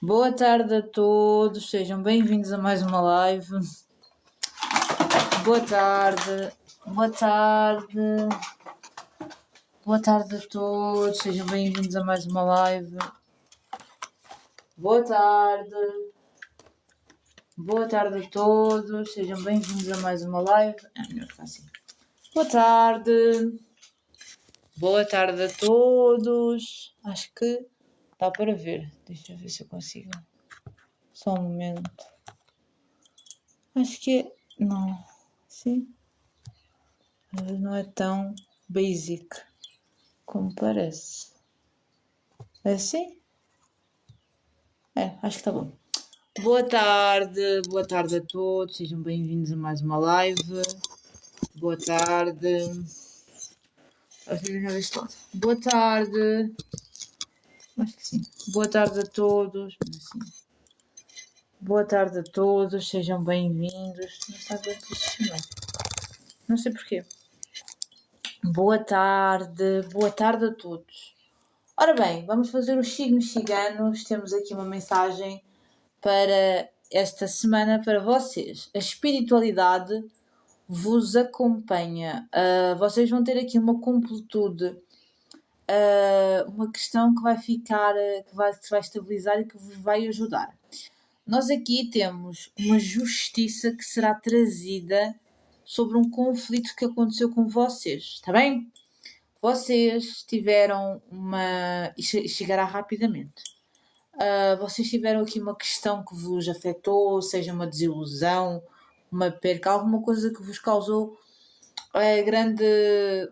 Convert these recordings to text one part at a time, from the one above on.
Boa tarde a todos, sejam bem-vindos a mais uma live. Boa tarde, boa tarde, boa tarde a todos, sejam bem-vindos a mais uma live. Boa tarde a todos, sejam bem-vindos a mais uma live. Melhor ficar assim. Boa tarde a todos. Acho que dá para ver. Deixa eu ver se eu consigo. Só um momento. Acho que é. Não. Sim. Mas não é tão basic como parece. É assim? É, acho que tá bom. Boa tarde a todos. Sejam bem-vindos a mais uma live. Boa tarde. Boa tarde. Acho que sim. Boa tarde a todos. Boa tarde a todos. Sejam bem-vindos. Não está bem posicionado. Não sei porquê. Boa tarde a todos. Ora bem, vamos fazer os signos ciganos. Temos aqui uma mensagem para esta semana para vocês. A espiritualidade vos acompanha. Vocês vão ter aqui uma completude, uma questão que vai ficar, que vai estabilizar e que vos vai ajudar. Nós aqui temos uma justiça que será trazida sobre um conflito que aconteceu com vocês, está bem? Vocês tiveram uma... e chegará rapidamente. Vocês tiveram aqui uma questão que vos afetou, seja uma desilusão, uma perca, alguma coisa que vos causou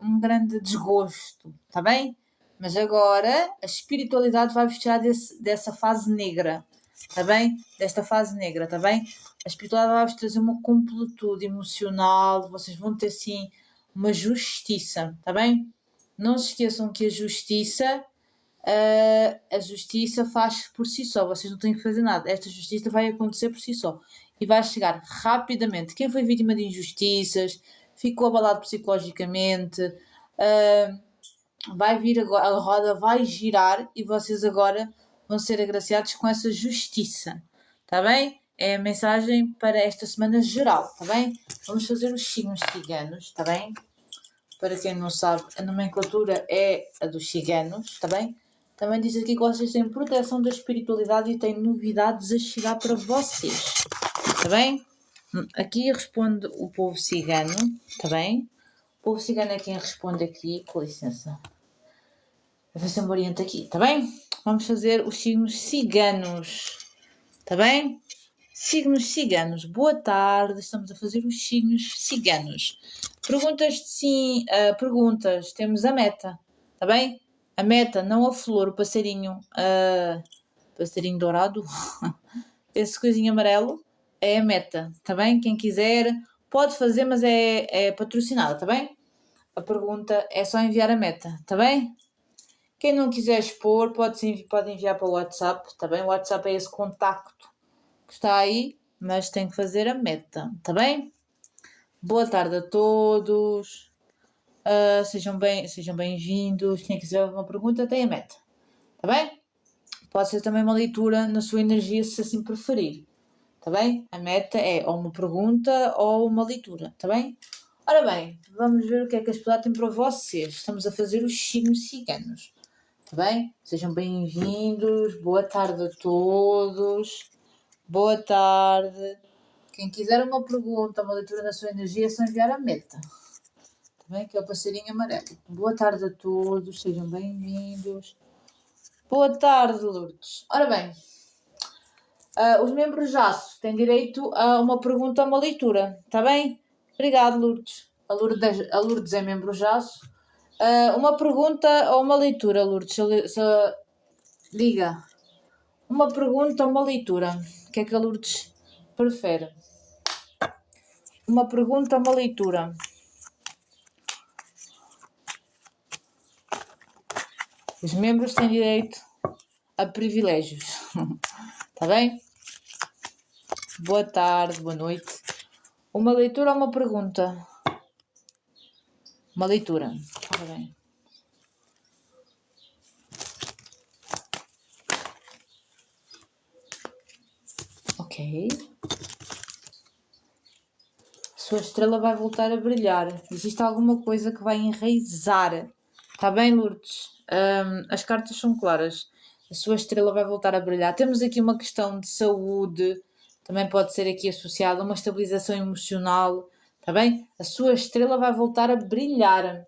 um grande desgosto, está bem? Mas agora a espiritualidade vai vos tirar dessa fase negra, está bem? Desta fase negra, está bem? A espiritualidade vai vos trazer uma completude emocional, vocês vão ter sim uma justiça, está bem? Não se esqueçam que a justiça faz por si só, vocês não têm que fazer nada. Esta justiça vai acontecer por si só e vai chegar rapidamente. Quem foi vítima de injustiças, ficou abalado psicologicamente, vai vir agora, a roda vai girar e vocês agora vão ser agraciados com essa justiça, tá bem? É a mensagem para esta semana geral, tá bem? Vamos fazer os signos ciganos, tá bem? Para quem não sabe, a nomenclatura é a dos ciganos, tá bem? Também diz aqui que vocês têm proteção da espiritualidade e têm novidades a chegar para vocês, tá bem? Aqui responde o povo cigano, tá bem? O povo cigano é quem responde aqui, com licença. A ver se eu me oriento aqui, tá bem? Vamos fazer os signos ciganos, tá bem? Signos ciganos, boa tarde, estamos a fazer os signos ciganos. Perguntas de sim, perguntas, temos a meta, tá bem? A meta, não a flor, o passarinho, passarinho dourado, esse coisinho amarelo, é a meta, tá bem? Quem quiser pode fazer, mas é patrocinada, tá bem? A pergunta é só enviar a meta, tá bem? Quem não quiser expor, pode enviar para o WhatsApp, tá bem? O WhatsApp é esse contacto que está aí, mas tem que fazer a meta, tá bem? Boa tarde a todos, sejam bem-vindos. Quem quiser uma pergunta, tem a meta, tá bem? Pode ser também uma leitura na sua energia, se assim preferir, tá bem? A meta é ou uma pergunta ou uma leitura, tá bem? Ora bem, vamos ver o que é que a espiritualidade tem para vocês. Estamos a fazer os signos ciganos, tá bem? Sejam bem-vindos, boa tarde a todos, boa tarde. Quem quiser uma pergunta, uma leitura na sua energia, é só enviar a meta, tá bem? Que é o passarinho amarelo. Boa tarde a todos, sejam bem-vindos. Boa tarde, Lourdes. Ora bem, os membros jaço têm direito a uma pergunta ou uma leitura, está bem? Obrigado, Lourdes. A Lourdes é membro jaço. Uma pergunta ou uma leitura, Lourdes? Diga. Uma pergunta ou uma leitura? O que é que a Lourdes prefere? Uma pergunta ou uma leitura? Os membros têm direito a privilégios. Está bem? Boa tarde, boa noite. Uma leitura ou uma pergunta? Uma leitura. Está bem. Ok. A sua estrela vai voltar a brilhar. Existe alguma coisa que vai enraizar. Está bem, Lourdes? As cartas são claras. A sua estrela vai voltar a brilhar. Temos aqui uma questão de saúde. Também pode ser aqui associada a uma estabilização emocional. Está bem? A sua estrela vai voltar a brilhar.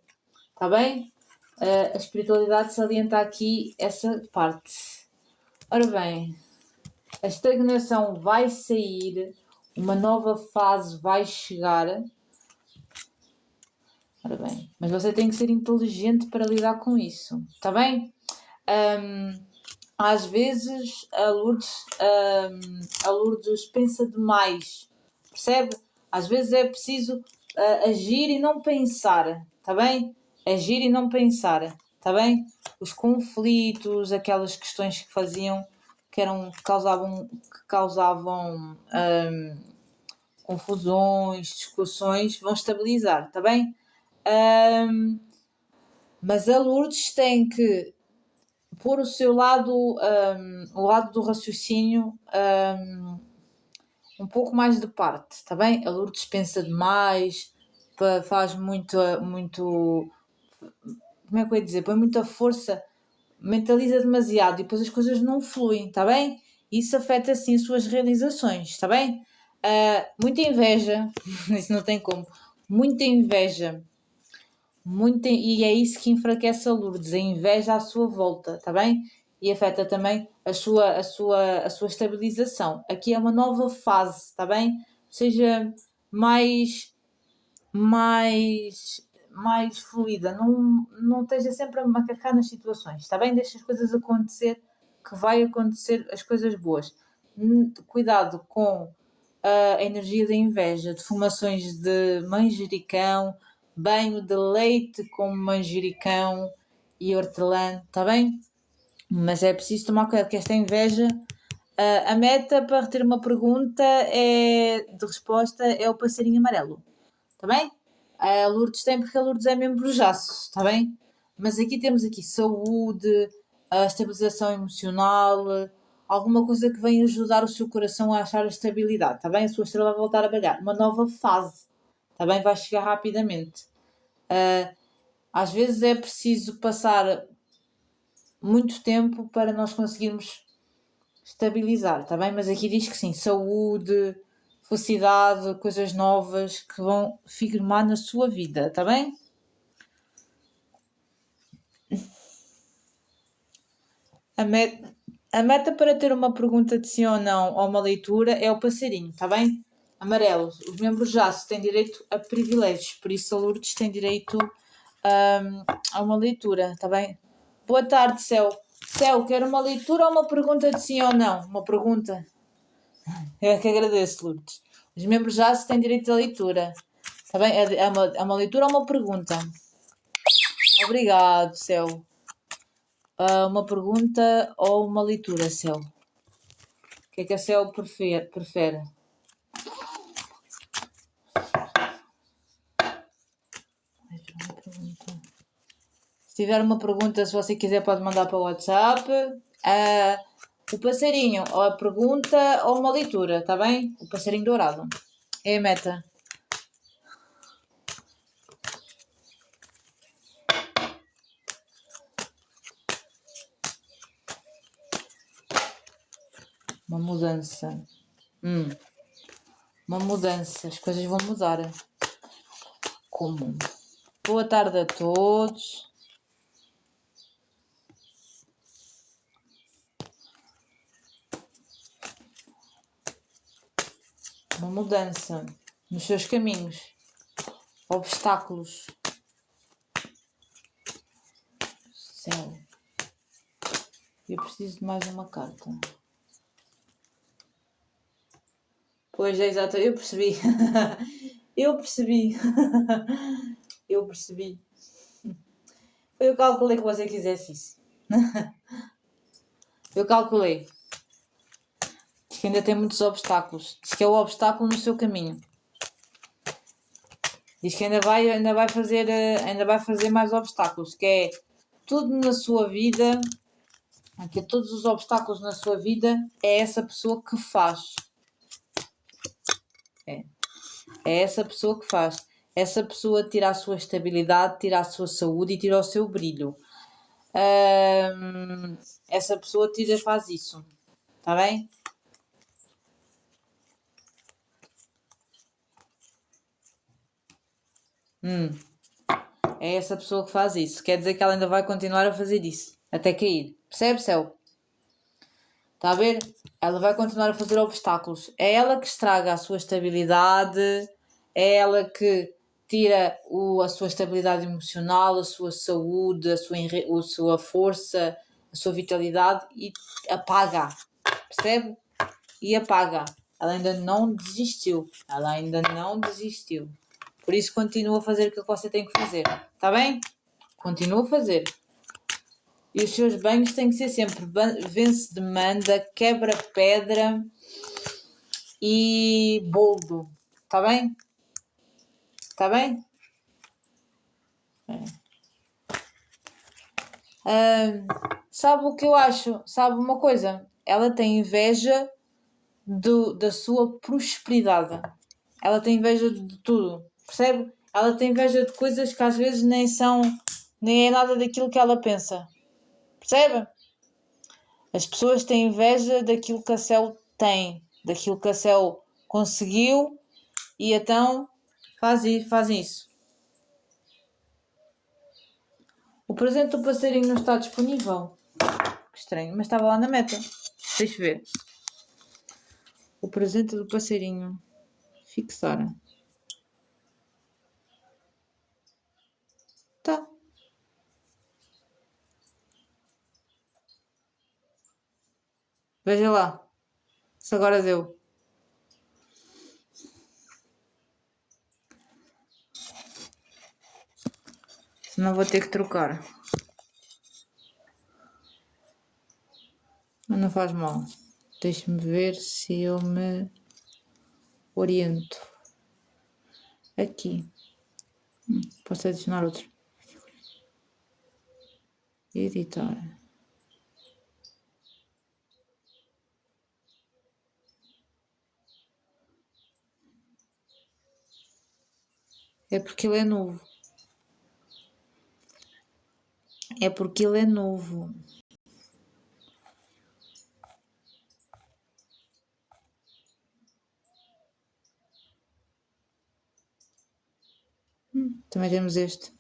Está bem? A espiritualidade salienta aqui essa parte. Ora bem, a estagnação vai sair, uma nova fase vai chegar. Ora bem, mas você tem que ser inteligente para lidar com isso, está bem? Às vezes a Lourdes pensa demais, percebe? Às vezes é preciso agir e não pensar, está bem? Agir e não pensar, está bem? Os conflitos, aquelas questões que faziam, que causavam confusões, discussões, vão estabilizar, está bem? Mas a Lourdes tem que pôr o seu lado, o lado do raciocínio um pouco mais de parte, está bem? A Lourdes pensa demais, faz muito, como é que eu ia dizer? Põe muita força, mentaliza demasiado e depois as coisas não fluem, está bem? Isso afeta sim as suas realizações, está bem? Muita inveja, isso não tem como, muita inveja. E é isso que enfraquece a Lourdes, a inveja à sua volta, está bem? E afeta também a sua estabilização. Aqui é uma nova fase, está bem? Seja mais fluida, não esteja sempre a macacar nas situações, está bem? Deixa as coisas acontecer, que vai acontecer as coisas boas. Cuidado com a energia da inveja, defumações de manjericão, banho de leite com manjericão e hortelã, está bem? Mas é preciso tomar cuidado que esta inveja. A meta para ter uma pergunta de resposta é o passarinho amarelo, está bem? A Lourdes tem porque a Lourdes é membro jaço, está bem? Mas aqui temos saúde, a estabilização emocional, alguma coisa que venha ajudar o seu coração a achar a estabilidade, está bem? A sua estrela vai voltar a brilhar. Uma nova fase, está bem? Vai chegar rapidamente. Às vezes é preciso passar muito tempo para nós conseguirmos estabilizar, está bem? Mas aqui diz que sim, saúde, felicidade, coisas novas que vão firmar na sua vida, está bem? A meta para ter uma pergunta de sim ou não ou uma leitura é o passarinho, está bem? Amarelo. Os membros jaço têm direito a privilégios, por isso a Lourdes tem direito a uma leitura, está bem? Boa tarde, Céu. Céu, quer uma leitura ou uma pergunta de sim ou não? Uma pergunta. Eu é que agradeço, Lourdes. Os membros jaço têm direito à leitura. Está bem? É uma leitura ou uma pergunta? Obrigado, Céu. Uma pergunta ou uma leitura, Céu? O que é que a Céu prefere? Se tiver uma pergunta, se você quiser, pode mandar para o WhatsApp. O passarinho, ou a pergunta ou uma leitura, está bem? O passarinho dourado. É a meta. Uma mudança. Uma mudança. As coisas vão mudar. Como? Boa tarde a todos. Uma mudança nos seus caminhos. Obstáculos. Céu. Eu preciso de mais uma carta. Pois é, exato. Eu percebi. Eu percebi. Eu percebi. Eu calculei que você quisesse isso. Eu calculei. Diz que ainda tem muitos obstáculos. Diz que é o obstáculo no seu caminho. Diz que ainda vai fazer mais obstáculos. Que é tudo na sua vida. Que todos os obstáculos na sua vida é essa pessoa que faz. É essa pessoa que faz. Essa pessoa tira a sua estabilidade, tira a sua saúde e tira o seu brilho. Essa pessoa faz isso. Está bem? É essa pessoa que faz isso. Quer dizer que ela ainda vai continuar a fazer isso. Até cair. Percebe, Céu? Está a ver? Ela vai continuar a fazer obstáculos. É ela que estraga a sua estabilidade. É ela que tira a sua estabilidade emocional, a sua saúde, a sua força, a sua vitalidade e apaga. Percebe? E apaga. Ela ainda não desistiu. Ela ainda não desistiu. Por isso continua a fazer o que você tem que fazer. Está bem? Continua a fazer. E os seus banhos têm que ser sempre vence de manda, quebra pedra e boldo. Está bem? Está bem? Sabe o que eu acho? Sabe uma coisa? Ela tem inveja da sua prosperidade. Ela tem inveja de tudo. Percebe? Ela tem inveja de coisas que às vezes nem é nada daquilo que ela pensa. Percebe? As pessoas têm inveja daquilo que a Céu tem, daquilo que a Céu conseguiu e então fazem isso. O presente do passarinho não está disponível. Que estranho, mas estava lá na meta. Deixa eu ver. O presente do passarinho. Fixar. Tá. Veja lá. Se agora deu. Senão vou ter que trocar. Mas não faz mal. Deixa-me ver se eu me oriento. Aqui. Posso adicionar outro. Editar. É porque ele é novo. É porque ele é novo. Também temos este.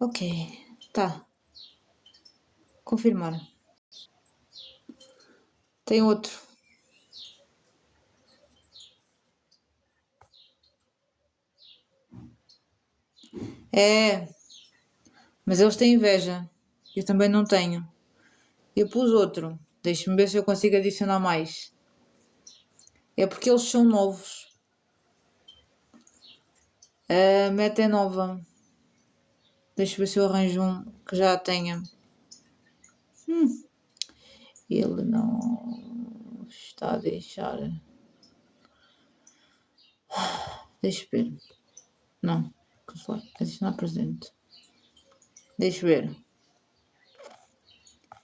Ok. Tá. Confirmar. Tem outro. É. Mas eles têm inveja. Eu também não tenho. Eu pus outro. Deixa-me ver se eu consigo adicionar mais. É porque eles são novos. A meta é nova. Deixa eu ver se eu arranjo um que já tenha. Ele não está a deixar. Deixa eu ver. Não. Cancelar. Adicionar presente. Deixa eu ver.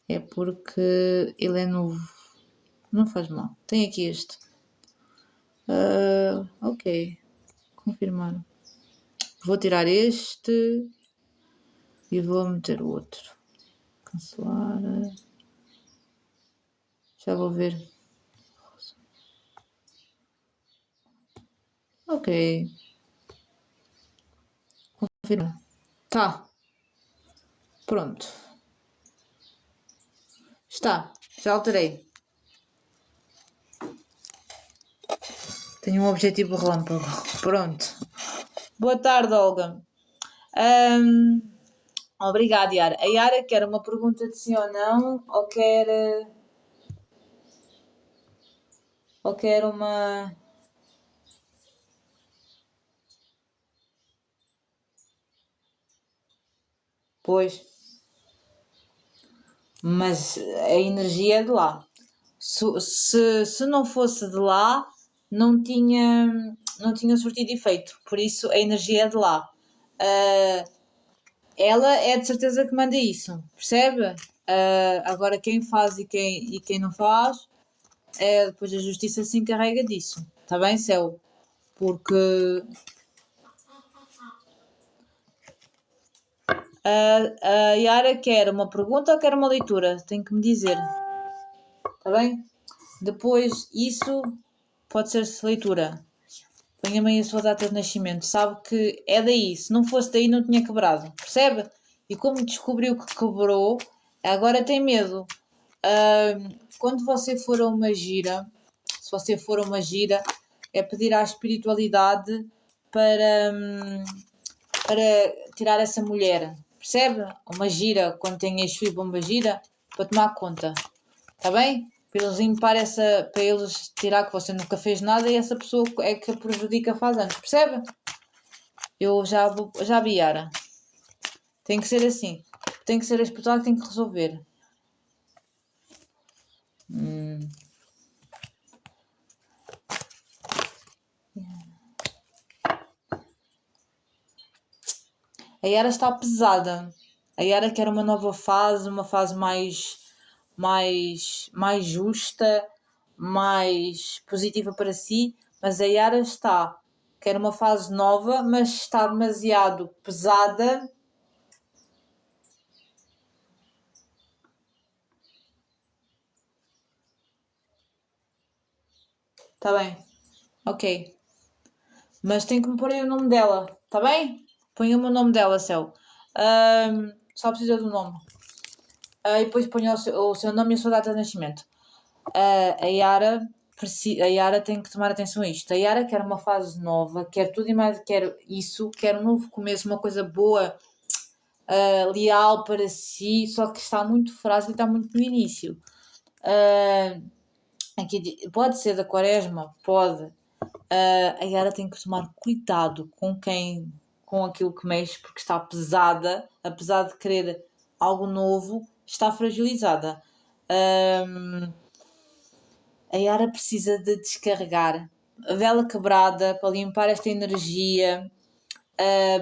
É porque ele é novo. Não faz mal. Tem aqui este. Ok. Confirmar. Vou tirar este e vou meter o outro. Cancelar. Já vou ver. Ok. Confirmar. Tá. Pronto. Está. Já alterei. Tenho um objetivo relâmpago. Pronto. Boa tarde, Olga. Obrigada, Yara. A Yara quer uma pergunta de sim ou não, ou quer uma. Pois. Mas a energia é de lá. Se não fosse de lá, não tinha surtido efeito. Por isso a energia é de lá. Ela é de certeza que manda isso, percebe? Agora quem faz e quem não faz, depois a justiça se encarrega disso. Está bem, Céu? Porque a Yara quer uma pergunta ou quer uma leitura? Tem que me dizer. Está bem? Depois, isso pode ser leitura. Ponha-me aí a sua data de nascimento. Sabe que é daí. Se não fosse daí, não tinha quebrado. Percebe? E como descobriu que quebrou, agora tem medo. Quando você for a uma gira, se você for a uma gira, é pedir à espiritualidade para tirar essa mulher. Percebe? Uma gira, quando tem eixo para uma gira, para tomar conta. Está bem? Para eles limpar essa. Para eles tirar que você nunca fez nada e essa pessoa é que a prejudica faz anos. Percebe? Eu já vi, Yara. Tem que ser assim. Tem que ser a espiritual que tem que resolver. A Yara está pesada. A Yara quer uma nova fase, uma fase mais justa, mais positiva para si, mas a Yara quer uma fase nova, mas está demasiado pesada. Está bem, ok. Mas tem que me pôr aí o nome dela, está bem? Ponha-me o nome dela, Céu. Só precisa do nome. E depois ponha o seu nome e a sua data de nascimento. A Yara tem que tomar atenção a isto. A Yara quer uma fase nova, quer tudo e mais, quer isso, quer um novo começo, uma coisa boa, leal para si, só que está muito frágil e está muito no início. Aqui, pode ser da quaresma, pode. A Yara tem que tomar cuidado com aquilo que mexe, porque está pesada, apesar de querer algo novo, está fragilizada. A Yara precisa de descarregar a vela quebrada para limpar esta energia.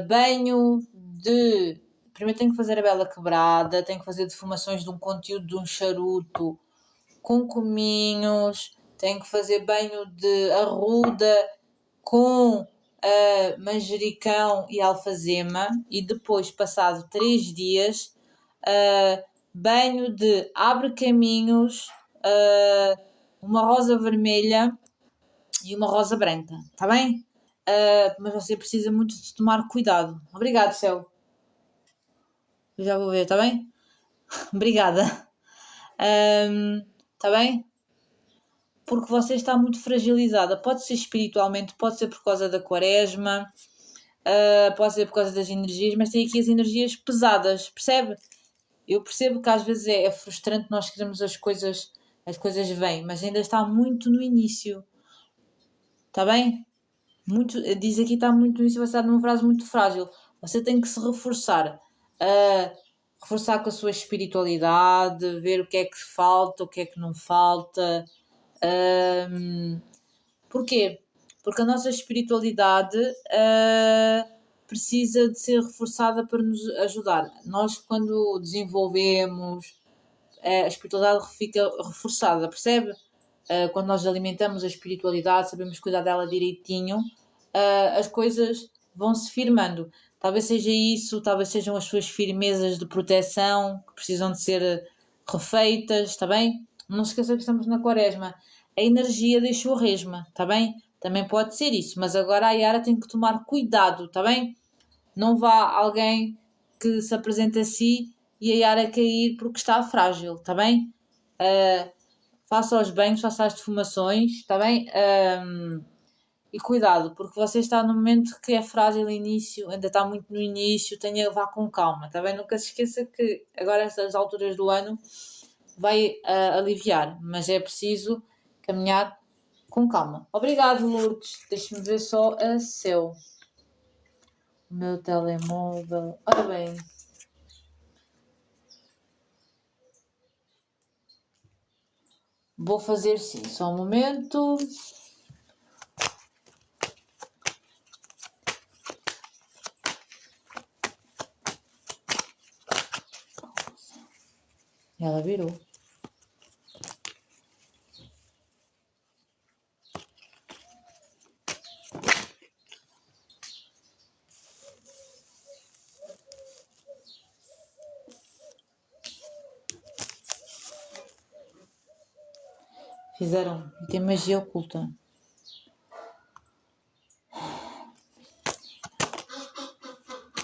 Banho de. Primeiro tenho que fazer a vela quebrada, tenho que fazer defumações de um conteúdo de um charuto com cominhos, tenho que fazer banho de arruda com manjericão e alfazema e depois, passado 3 dias, banho de abre caminhos, uma rosa vermelha e uma rosa branca, está bem? Mas você precisa muito de tomar cuidado. Obrigado, Céu. Eu já vou ver, está bem? Obrigada. Está bem? Porque você está muito fragilizada. Pode ser espiritualmente, pode ser por causa da quaresma, pode ser por causa das energias, mas tem aqui as energias pesadas, percebe? Eu percebo que às vezes é frustrante nós queremos as coisas vêm, mas ainda está muito no início. Está bem? Diz aqui está muito no início, você está numa fase muito frágil. Você tem que se reforçar. Reforçar com a sua espiritualidade, ver o que é que falta, o que é que não falta. Porquê? Porque a nossa espiritualidade precisa de ser reforçada para nos ajudar. Nós, quando desenvolvemos, a espiritualidade fica reforçada, percebe? Quando nós alimentamos a espiritualidade, sabemos cuidar dela direitinho, as coisas vão se firmando. Talvez seja isso, talvez sejam as suas firmezas de proteção que precisam de ser refeitas, está bem? Não se esqueça que estamos na quaresma. A energia deixou resma, está bem? Também pode ser isso, mas agora a Yara tem que tomar cuidado, está bem? Não vá alguém que se apresente a si e a Yara cair porque está frágil, está bem? Faça os banhos, faça as defumações, está bem? E cuidado, porque você está no momento que é frágil no início, ainda está muito no início, vá com calma, está bem? Nunca se esqueça que agora, estas alturas do ano, vai aliviar, mas é preciso caminhar com calma. Obrigado, Lourdes. Deixe-me ver só a seu. O meu telemóvel. Ora bem. Vou fazer sim, só um momento. Ela virou. Fizeram. Tem magia oculta.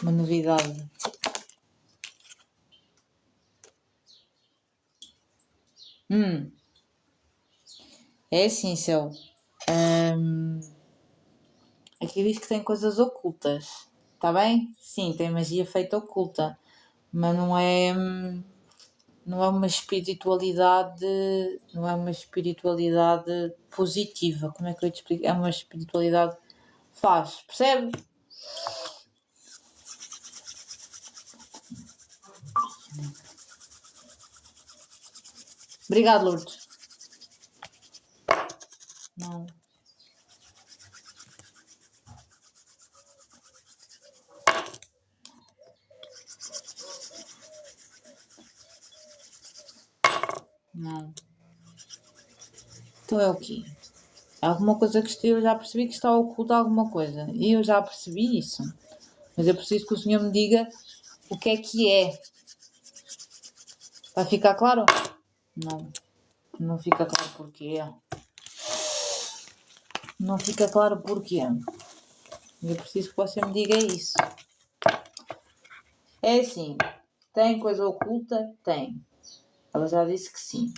Uma novidade. É assim, Céu. Aqui diz que tem coisas ocultas. Tá bem? Sim, tem magia feita oculta. Mas não é. Não é uma espiritualidade. Não é uma espiritualidade positiva. Como é que eu te explico? É uma espiritualidade. Faz. Percebe? Obrigado, Lourdes. Não. Não. Então é o quê? Alguma coisa que eu já percebi que está oculta alguma coisa. E eu já percebi isso. Mas eu preciso que o senhor me diga o que é que é. Vai ficar claro? Não. Não fica claro porquê. Não fica claro porquê. Eu preciso que você me diga isso. É assim. Tem coisa oculta? Tem. Ela já disse que sim.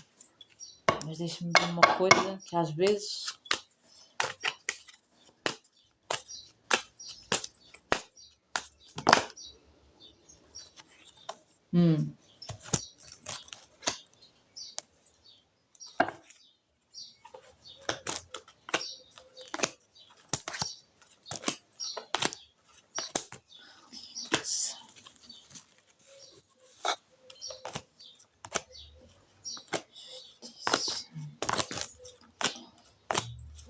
Mas deixa-me ver uma coisa que às vezes...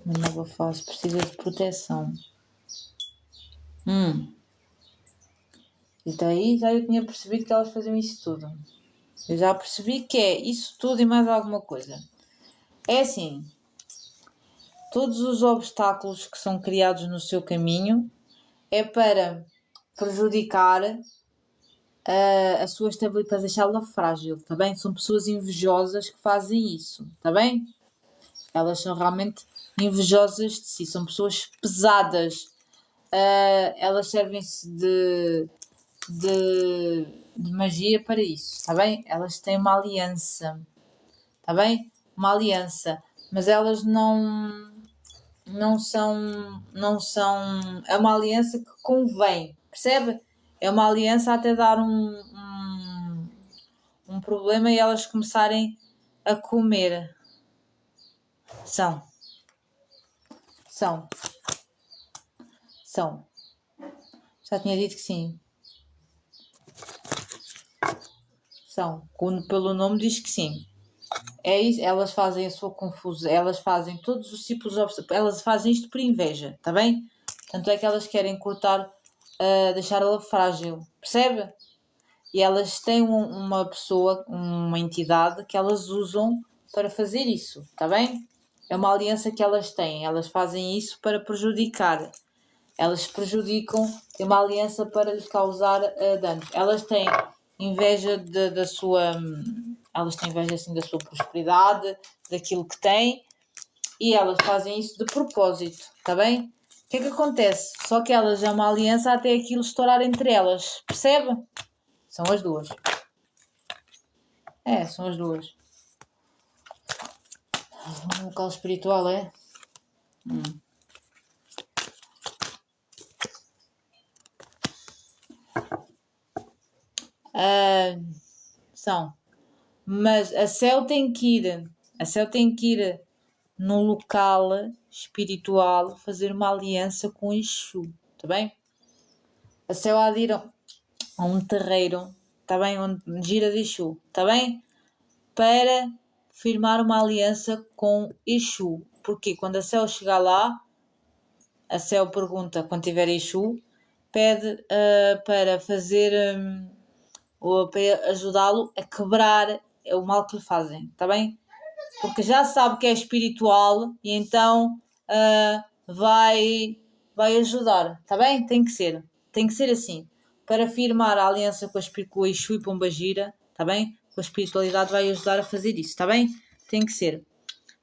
Uma nova fase precisa de proteção. E daí já eu tinha percebido que elas faziam isso tudo. Eu já percebi que é isso tudo e mais alguma coisa. É assim, todos os obstáculos que são criados no seu caminho é para prejudicar a sua estabilidade, para deixá-la frágil, tá bem? São pessoas invejosas que fazem isso, tá bem? Elas são realmente invejosas de si, são pessoas pesadas. Elas servem-se de magia para isso, tá bem? Elas têm uma aliança, tá bem? Uma aliança, mas elas não são, é uma aliança que convém, percebe? É uma aliança até dar um problema e elas começarem a comer. São. Já tinha dito que sim. São. Pelo nome diz que sim. É isso, elas fazem a sua confusão, elas fazem todos os tipos de elas fazem isto por inveja, tá bem? Tanto é que elas querem cortar, deixar ela frágil, percebe? E elas têm uma pessoa, uma entidade que elas usam para fazer isso, tá bem? É uma aliança que elas têm, elas fazem isso para prejudicar. Elas prejudicam, têm uma aliança para lhes causar danos. Elas têm inveja da sua... Elas têm inveja assim da sua prosperidade, daquilo que têm, e elas fazem isso de propósito, tá bem? O que é que acontece? Só que elas é uma aliança até aquilo estourar entre elas, percebe? São as duas. São as duas. Um local espiritual é? São. Mas a Céu tem que ir num local espiritual fazer uma aliança com Exu, tá bem? A Céu há de ir a um terreiro, tá bem? Onde gira de Exu, tá bem? Para firmar uma aliança com Exu. Porque quando a Céu chegar lá, a Céu pergunta, quando tiver Exu, pede para fazer... ou para ajudá-lo a quebrar é o mal que lhe fazem, está bem? Porque já sabe que é espiritual e então vai ajudar, está bem? Tem que ser assim. Para firmar a aliança com o Exu e Pombagira, está bem? Com a espiritualidade vai ajudar a fazer isso, está bem? Tem que ser.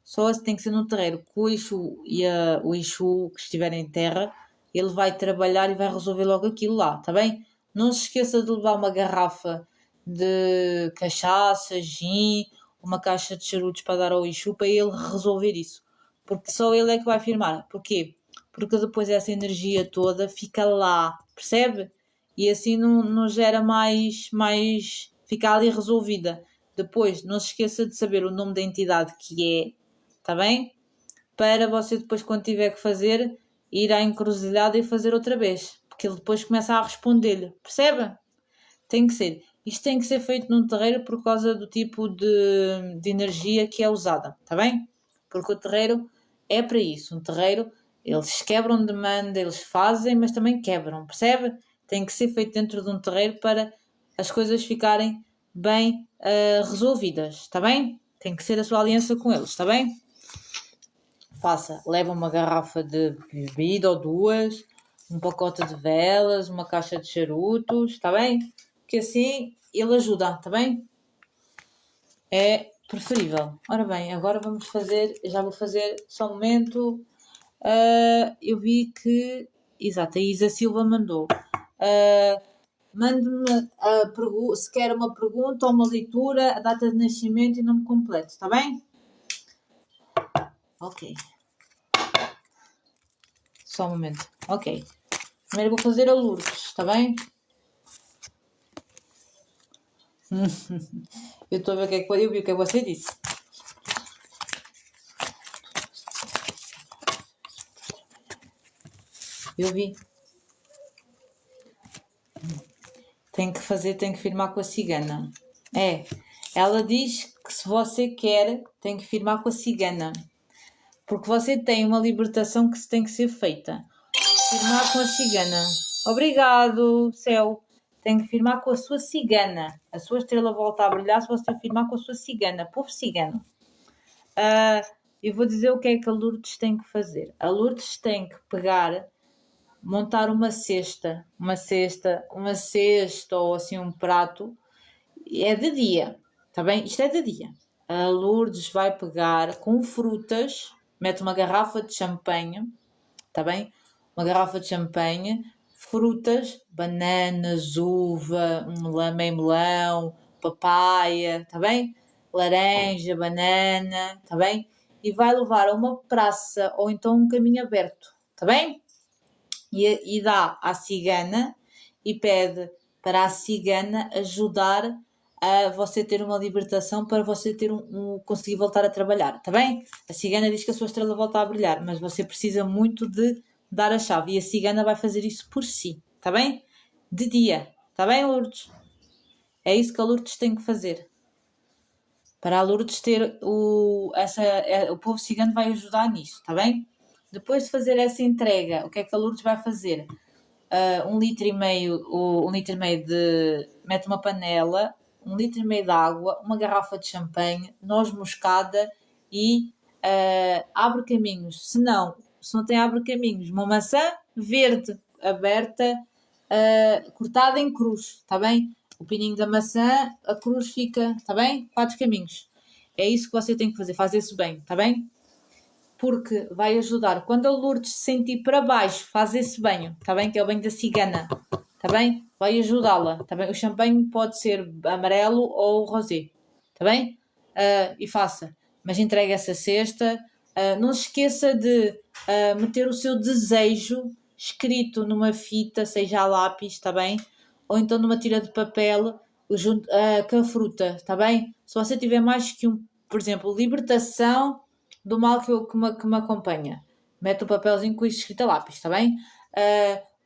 Só tem que ser no terreiro. Com o Exu o Exu que estiver em terra, ele vai trabalhar e vai resolver logo aquilo lá, está bem? Não se esqueça de levar uma garrafa de cachaça, gin, uma caixa de charutos para dar ao Exu para ele resolver isso. Porque só ele é que vai firmar. Porquê? Porque depois essa energia toda fica lá, percebe? E assim não gera mais fica ali resolvida. Depois, não se esqueça de saber o nome da entidade que é, está bem? Para você depois, quando tiver que fazer, ir à encruzilhada e fazer outra vez. Porque ele depois começa a responder-lhe. Percebe? Tem que ser. Isto tem que ser feito num terreiro por causa do tipo de energia que é usada. Está bem? Porque o terreiro é para isso. Um terreiro, eles quebram demanda, eles fazem, mas também quebram. Percebe? Tem que ser feito dentro de um terreiro para as coisas ficarem bem resolvidas. Está bem? Tem que ser a sua aliança com eles. Está bem? Faça, leva uma garrafa de bebida ou duas, um pacote de velas, uma caixa de charutos, está bem? Que assim ele ajuda, está bem? É preferível. Ora bem, agora vamos fazer, já vou fazer só um momento. Eu vi que, exato, a Isa Silva mandou. Mande-me se quer uma pergunta ou uma leitura, a data de nascimento e nome completo, está bem? Ok. Só um momento. Ok. Primeiro vou fazer a Lourdes, está bem? Eu estou a ver o que é que eu vi, o que você disse. Eu vi. Tem que firmar com a cigana. É. Ela diz que se você quer, tem que firmar com a cigana. Porque você tem uma libertação que tem que ser feita. Firmar com a cigana. Obrigado, céu. Tem que firmar com a sua cigana. A sua estrela volta a brilhar se você firmar com a sua cigana. Povo cigano. Eu vou dizer o que é que a Lourdes tem que fazer. A Lourdes tem que pegar, montar uma cesta ou assim um prato. É de dia, está bem? Isto é de dia. A Lourdes vai pegar com frutas, mete uma garrafa de champanhe, está bem? Uma garrafa de champanhe, frutas, bananas, uva, meio melão, papaya, está bem? Laranja, banana, está bem? E vai levar a uma praça ou então um caminho aberto, está bem? E dá à cigana e pede para a cigana ajudar a você ter uma libertação para você ter conseguir voltar a trabalhar, está bem? A cigana diz que a sua estrela volta a brilhar, mas você precisa muito de dar a chave e a cigana vai fazer isso por si, está bem? De dia, está bem, Lourdes? É isso que a Lourdes tem que fazer. Para a Lourdes ter o povo cigano vai ajudar nisso, está bem? Depois de fazer essa entrega, o que é que a Lourdes vai fazer? 1,5 litro de... Mete uma panela, 1,5 litro de água, uma garrafa de champanhe, noz moscada e abre caminhos. Se não tem abre caminhos, uma maçã verde aberta, cortada em cruz, está bem? O pininho da maçã, a cruz fica, está bem? 4 caminhos. É isso que você tem que fazer, fazer-se bem, está bem? Porque vai ajudar. Quando a Lourdes se sentir para baixo, faz esse banho, está bem? Que é o banho da cigana, está bem? Vai ajudá-la, está bem? O champanhe pode ser amarelo ou rosé, está bem? E faça. Mas entregue essa cesta. Não se esqueça de meter o seu desejo escrito numa fita, seja a lápis, está bem? Ou então numa tira de papel junto, com a fruta, está bem? Se você tiver mais que por exemplo, libertação do mal que me acompanha. Mete um papelzinho com isto escrito a lápis, está bem?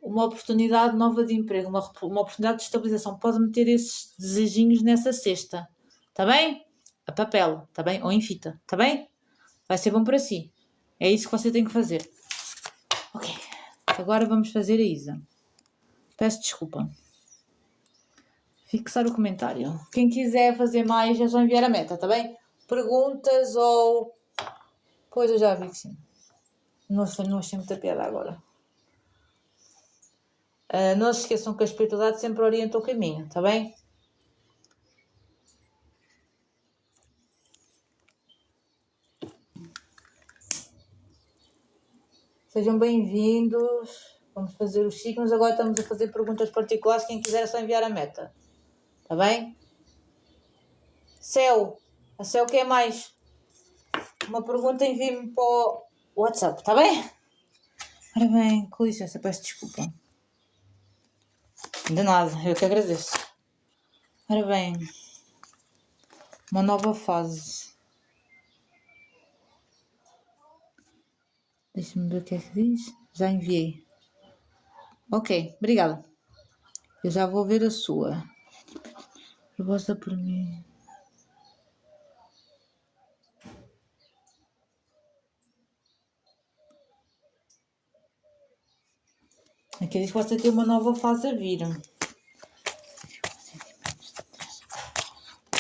Uma oportunidade nova de emprego, uma oportunidade de estabilização. Pode meter esses desejinhos nessa cesta, está bem? A papel, está bem? Ou em fita, está bem? Vai ser bom para si. É isso que você tem que fazer. Ok. Agora vamos fazer a Isa. Peço desculpa. Fixar o comentário. Quem quiser fazer mais é só enviar a meta, tá bem? Perguntas ou... Pois eu já vi que sim. Não achei muita piada agora. Não se esqueçam que a espiritualidade sempre orienta o caminho, tá bem? Sejam bem-vindos. Vamos fazer os signos. Agora estamos a fazer perguntas particulares. Quem quiser é só enviar a meta. Tá bem? Céu. A Céu quer mais? Uma pergunta envie-me para o WhatsApp. Tá bem? Ora bem, com licença, peço desculpa. De nada, eu que agradeço. Ora bem, uma nova fase. Deixa-me ver o que é que diz. Já enviei. Ok, obrigada. Eu já vou ver a sua. Proposta por mim. Aqui diz que você tem uma nova fase a vir.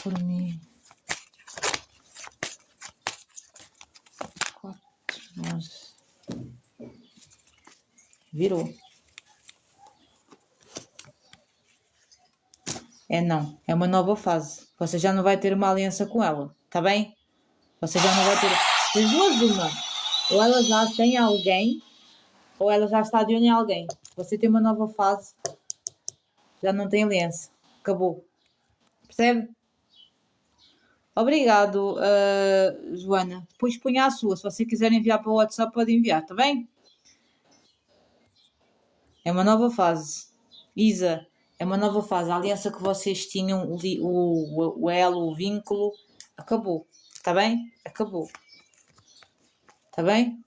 Por mim. 4, 11. Virou. É não, é uma nova fase. Você já não vai ter uma aliança com ela, tá bem? Você já não vai ter... Das duas, uma. Ou ela já tem alguém, ou ela já está de olho em alguém. Você tem uma nova fase, já não tem aliança. Acabou. Percebe? Obrigado, Joana. Depois ponha a sua. Se você quiser enviar para o WhatsApp, pode enviar, tá bem? É uma nova fase. Isa, é uma nova fase. A aliança que vocês tinham, o elo, o vínculo, acabou. Tá bem? Acabou. Tá bem?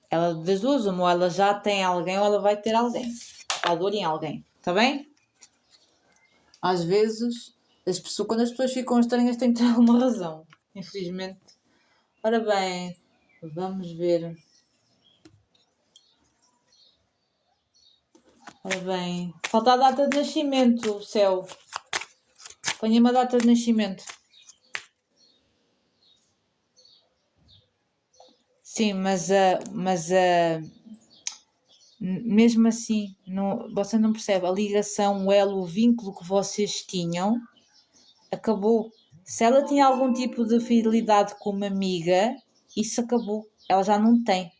Ela, das duas, uma, ou ela já tem alguém ou ela vai ter alguém. Está de olho em alguém. Tá bem? Às vezes, quando as pessoas ficam estranhas, têm que ter alguma razão. Infelizmente. Ora bem, vamos ver. Ora bem, falta a data de nascimento, céu. Ponha-me a data de nascimento. Sim, mas mesmo assim, não, você não percebe. A ligação, o elo, o vínculo que vocês tinham acabou. Se ela tinha algum tipo de fidelidade com uma amiga, isso acabou. Ela já não tem.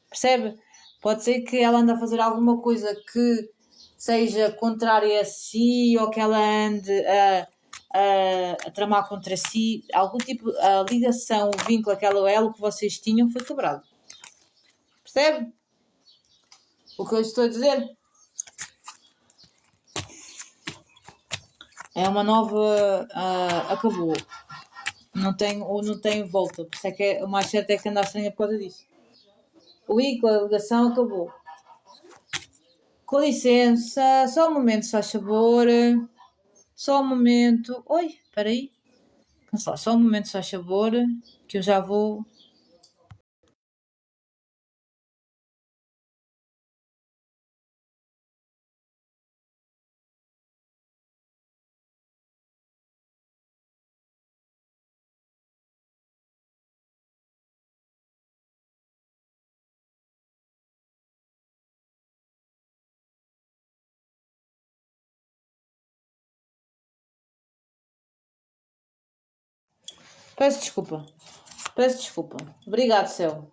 Percebe? Pode ser que ela ande a fazer alguma coisa que seja contrária a si ou que ela ande a tramar contra si. Algum tipo, a ligação, o vínculo, aquele elo que vocês tinham foi quebrado. Percebe? O que eu estou a dizer? É uma nova. Acabou. Não tem volta. Por isso é que o mais certo é que andar estranha por causa disso. O vínculo, a ligação acabou. Com licença, só um momento, se faz favor. Só um momento. Oi, espera aí. Cancelar. Só um momento, se faz favor, que eu já vou. Peço desculpa. Peço desculpa. Obrigado, céu.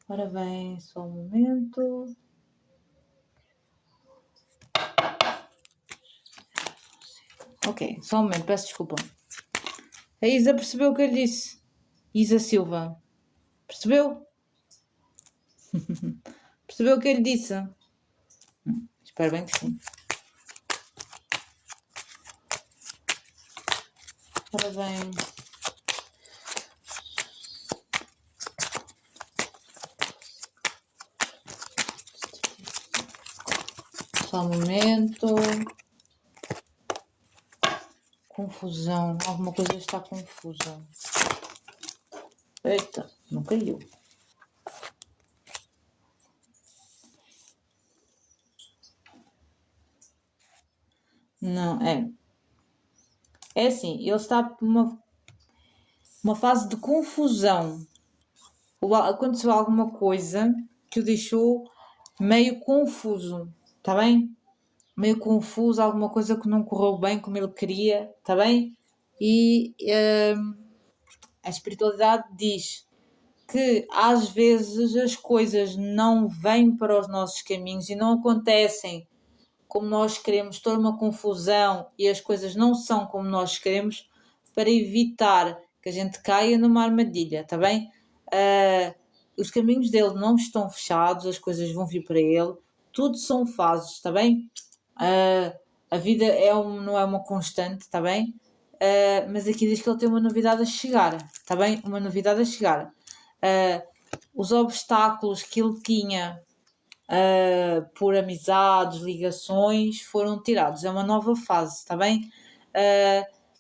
Ora bem, só um momento. Ok, só um momento, peço desculpa. A Isa percebeu o que eu lhe disse. Isa Silva. Percebeu? Percebeu o que eu lhe disse? Espero bem que sim. Ora bem. Só um momento. Confusão. Alguma coisa está confusa. Eita, não caiu. Não, é. É assim, ele está por uma fase de confusão. Aconteceu alguma coisa que o deixou meio confuso, está bem? Meio confuso, alguma coisa que não correu bem como ele queria, está bem? E a espiritualidade diz que às vezes as coisas não vêm para os nossos caminhos e não acontecem como nós queremos, toda uma confusão e as coisas não são como nós queremos, para evitar que a gente caia numa armadilha, está bem? Os caminhos dele não estão fechados, as coisas vão vir para ele, tudo são fases, está bem? A vida não é uma constante, está bem? Mas aqui diz que ele tem uma novidade a chegar, está bem? Uma novidade a chegar. Os obstáculos que ele tinha por amizades, ligações, foram tirados. É uma nova fase, está bem?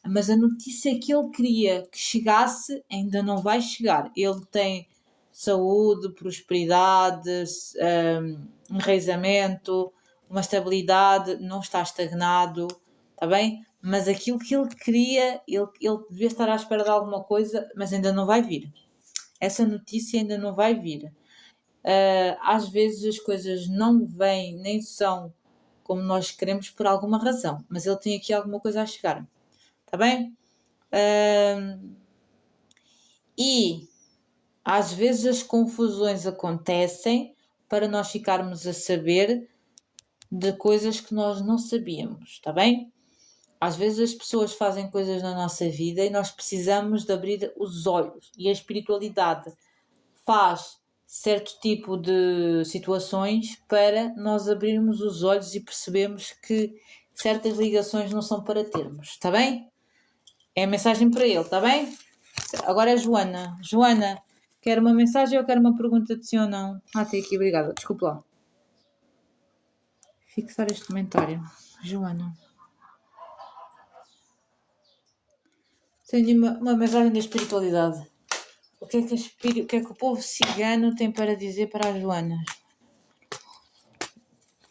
Mas a notícia que ele queria que chegasse ainda não vai chegar. Ele tem saúde, prosperidade, enraizamento, uma estabilidade, não está estagnado, está bem? Mas aquilo que ele queria, ele devia estar à espera de alguma coisa, mas ainda não vai vir. Essa notícia ainda não vai vir. Às vezes as coisas não vêm nem são como nós queremos por alguma razão, mas ele tem aqui alguma coisa a chegar, está bem? E às vezes as confusões acontecem para nós ficarmos a saber de coisas que nós não sabíamos, está bem? Às vezes as pessoas fazem coisas na nossa vida e nós precisamos de abrir os olhos, e a espiritualidade faz certo tipo de situações para nós abrirmos os olhos e percebermos que certas ligações não são para termos, está bem? É a mensagem para ele, está bem? Agora é a Joana. Joana, quer uma mensagem ou quer uma pergunta de sim ou não? Tem aqui, obrigada. Desculpe lá. Fixar este comentário. Joana. Tenho uma mensagem da espiritualidade. O que é que o povo cigano tem para dizer para as Joanas?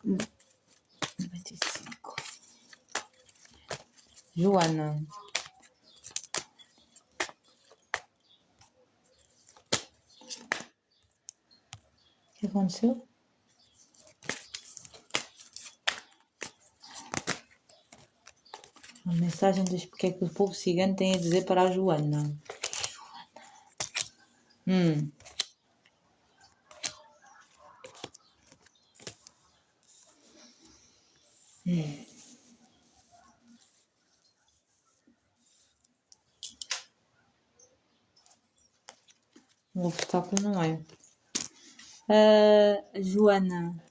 95. Joana. O que aconteceu? Uma mensagem do que é que o povo cigano tem a dizer para a Joana. O obstáculo não é. Joana.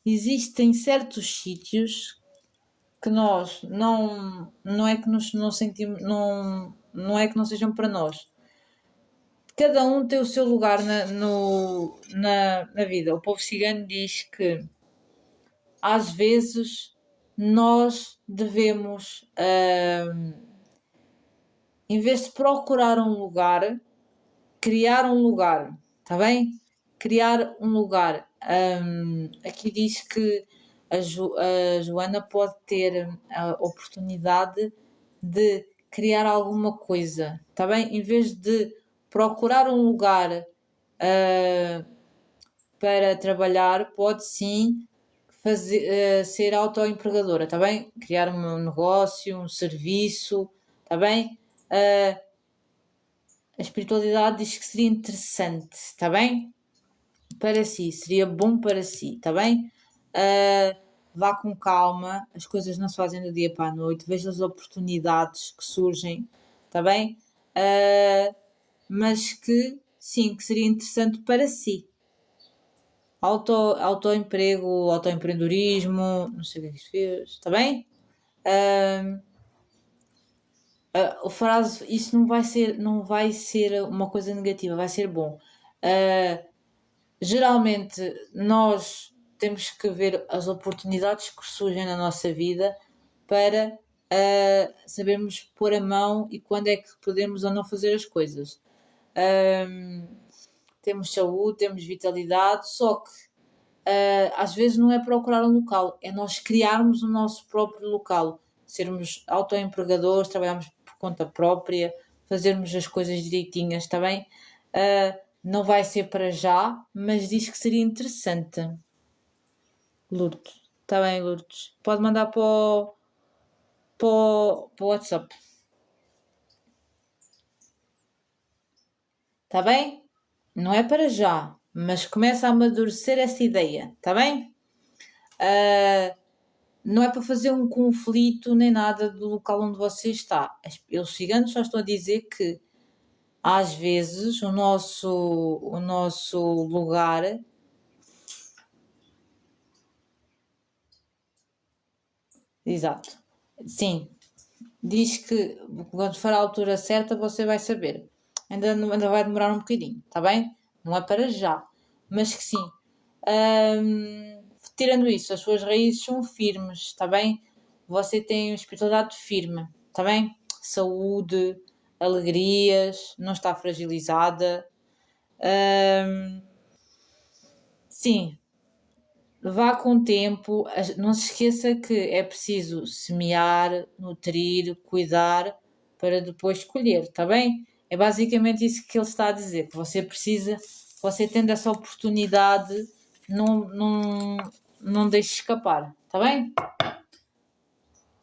Existem certos sítios que nós não é que nos não sentimos, não é que não sejam para nós. Cada um tem o seu lugar na vida. O povo cigano diz que às vezes nós devemos, em vez de procurar um lugar, criar um lugar, está bem? Criar um lugar. Aqui diz que a Joana pode ter a oportunidade de criar alguma coisa, está bem? Em vez de procurar um lugar para trabalhar, pode sim ser autoempregadora, está bem? Criar um negócio, um serviço, está bem? A espiritualidade diz que seria interessante, está bem? Para si, seria bom para si, está bem? Vá com calma, as coisas não se fazem do dia para a noite, veja as oportunidades que surgem, está bem? Mas que sim, que seria interessante para si. Autoemprego, autoempreendedorismo, não sei o que é que isto fez, está bem? A frase, isso não vai ser uma coisa negativa, vai ser bom. Geralmente nós temos que ver as oportunidades que surgem na nossa vida para sabermos pôr a mão e quando é que podemos ou não fazer as coisas. Temos saúde, temos vitalidade, só que às vezes não é procurar um local, é nós criarmos o nosso próprio local, sermos autoempregadores, trabalharmos por conta própria, fazermos as coisas direitinhas, está bem? Não vai ser para já, mas diz que seria interessante. Lourdes, está bem, Lourdes. Pode mandar para o WhatsApp. Está bem? Não é para já, mas começa a amadurecer essa ideia, está bem? Não é para fazer um conflito nem nada do local onde você está. Os ciganos só estão a dizer que às vezes o nosso lugar. Exato. Sim. Diz que quando for a altura certa você vai saber. Ainda vai demorar um bocadinho, está bem? Não é para já. Mas que sim. Tirando isso, as suas raízes são firmes, está bem? Você tem uma espiritualidade firme, está bem? Saúde, alegrias, não está fragilizada. Sim, vá com tempo. Não se esqueça que é preciso semear, nutrir, cuidar para depois colher, está bem? É basicamente isso que ele está a dizer, que você precisa, você tendo essa oportunidade, não deixe escapar, está bem?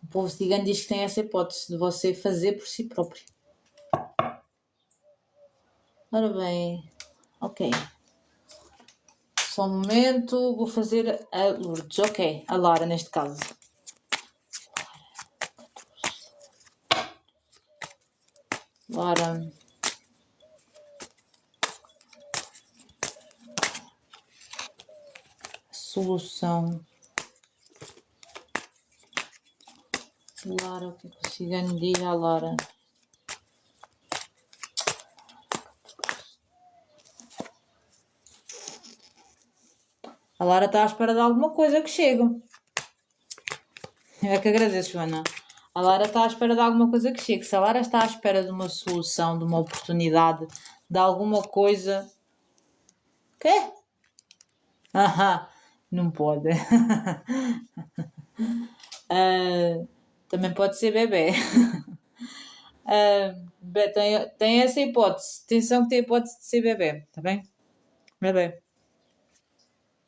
O povo cigano diz que tem essa hipótese de você fazer por si próprio. Ora bem, ok. Só um momento, vou fazer a Lourdes, ok, a Lara neste caso. Lara. Solução. Lara, o que é que o cigano diz à Lara? A Lara está à espera de alguma coisa que chegue. Eu é que agradeço, Joana. A Lara está à espera de alguma coisa que chegue. Se a Lara está à espera de uma solução, de uma oportunidade, de alguma coisa. Quê? Não pode. Também pode ser bebê. Tem essa hipótese. Atenção que tem a hipótese de ser bebê, tá bem? Bebê.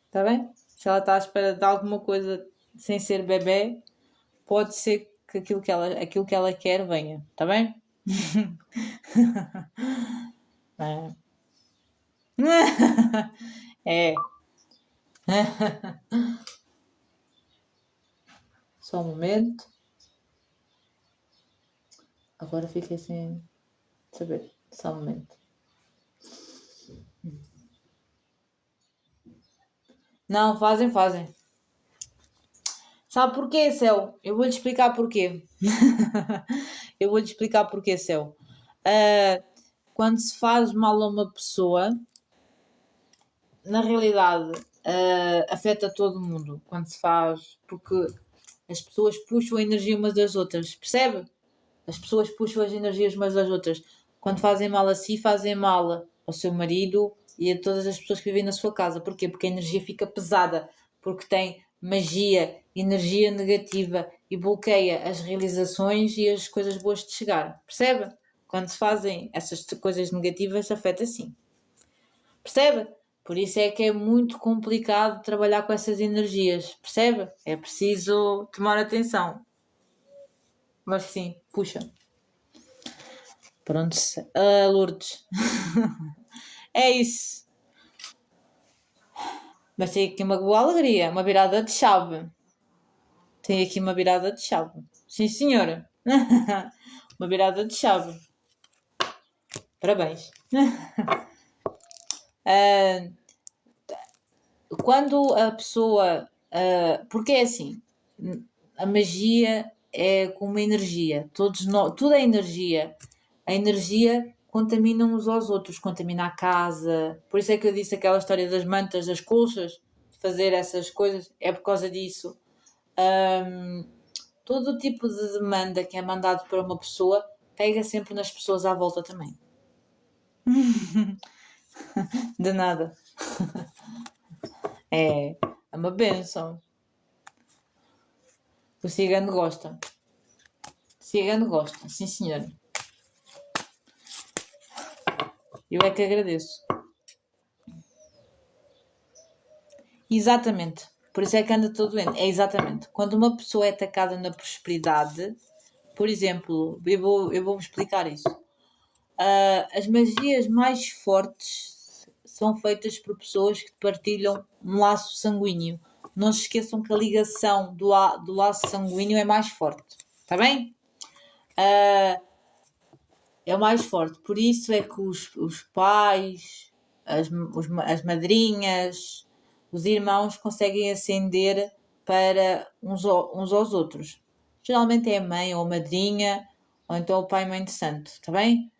Tá bem? Se ela está à espera de alguma coisa sem ser bebê, pode ser que aquilo que ela quer venha, tá bem? É. Só um momento. Agora fiquei sem saber. Só um momento. Não, fazem. Sabe porquê, Céu? Eu vou-lhe explicar porquê. Eu vou-lhe explicar porquê, Céu. Quando se faz mal a uma pessoa, na realidade, afeta todo mundo. Quando se faz. Porque as pessoas puxam a energia umas das outras. Percebe? As pessoas puxam as energias umas das outras. Quando fazem mal a si, fazem mal ao seu marido e a todas as pessoas que vivem na sua casa. Porquê? Porque a energia fica pesada. Porque tem magia, energia negativa e bloqueia as realizações e as coisas boas de chegar. Percebe? Quando se fazem essas coisas negativas, afeta sim. Percebe? Por isso é que é muito complicado trabalhar com essas energias. Percebe? É preciso tomar atenção. Mas sim, puxa. Pronto, Lourdes. É isso. Mas tem aqui uma boa alegria, uma virada de chave. Tem aqui uma virada de chave. Sim, senhora. Uma virada de chave. Parabéns. Quando a pessoa. Porque é assim, a magia é como uma energia. Tudo é energia. A energia contamina uns aos outros, contamina a casa. Por isso é que eu disse aquela história das mantas, das colchas, de fazer essas coisas, é por causa disso. Todo o tipo de demanda que é mandado para uma pessoa pega sempre nas pessoas à volta também. De nada. É uma bênção. O cigano gosta. O cigano gosta, sim senhor. Eu é que agradeço. Exatamente. Por isso é que anda todo doente. É exatamente. Quando uma pessoa é atacada na prosperidade, por exemplo, eu vou explicar isso. As magias mais fortes são feitas por pessoas que partilham um laço sanguíneo. Não se esqueçam que a ligação do laço sanguíneo é mais forte. Está bem? É o mais forte. Por isso é que os pais, as madrinhas, os irmãos conseguem ascender para uns aos outros. Geralmente é a mãe ou a madrinha, ou então o pai e mãe de santo, está bem?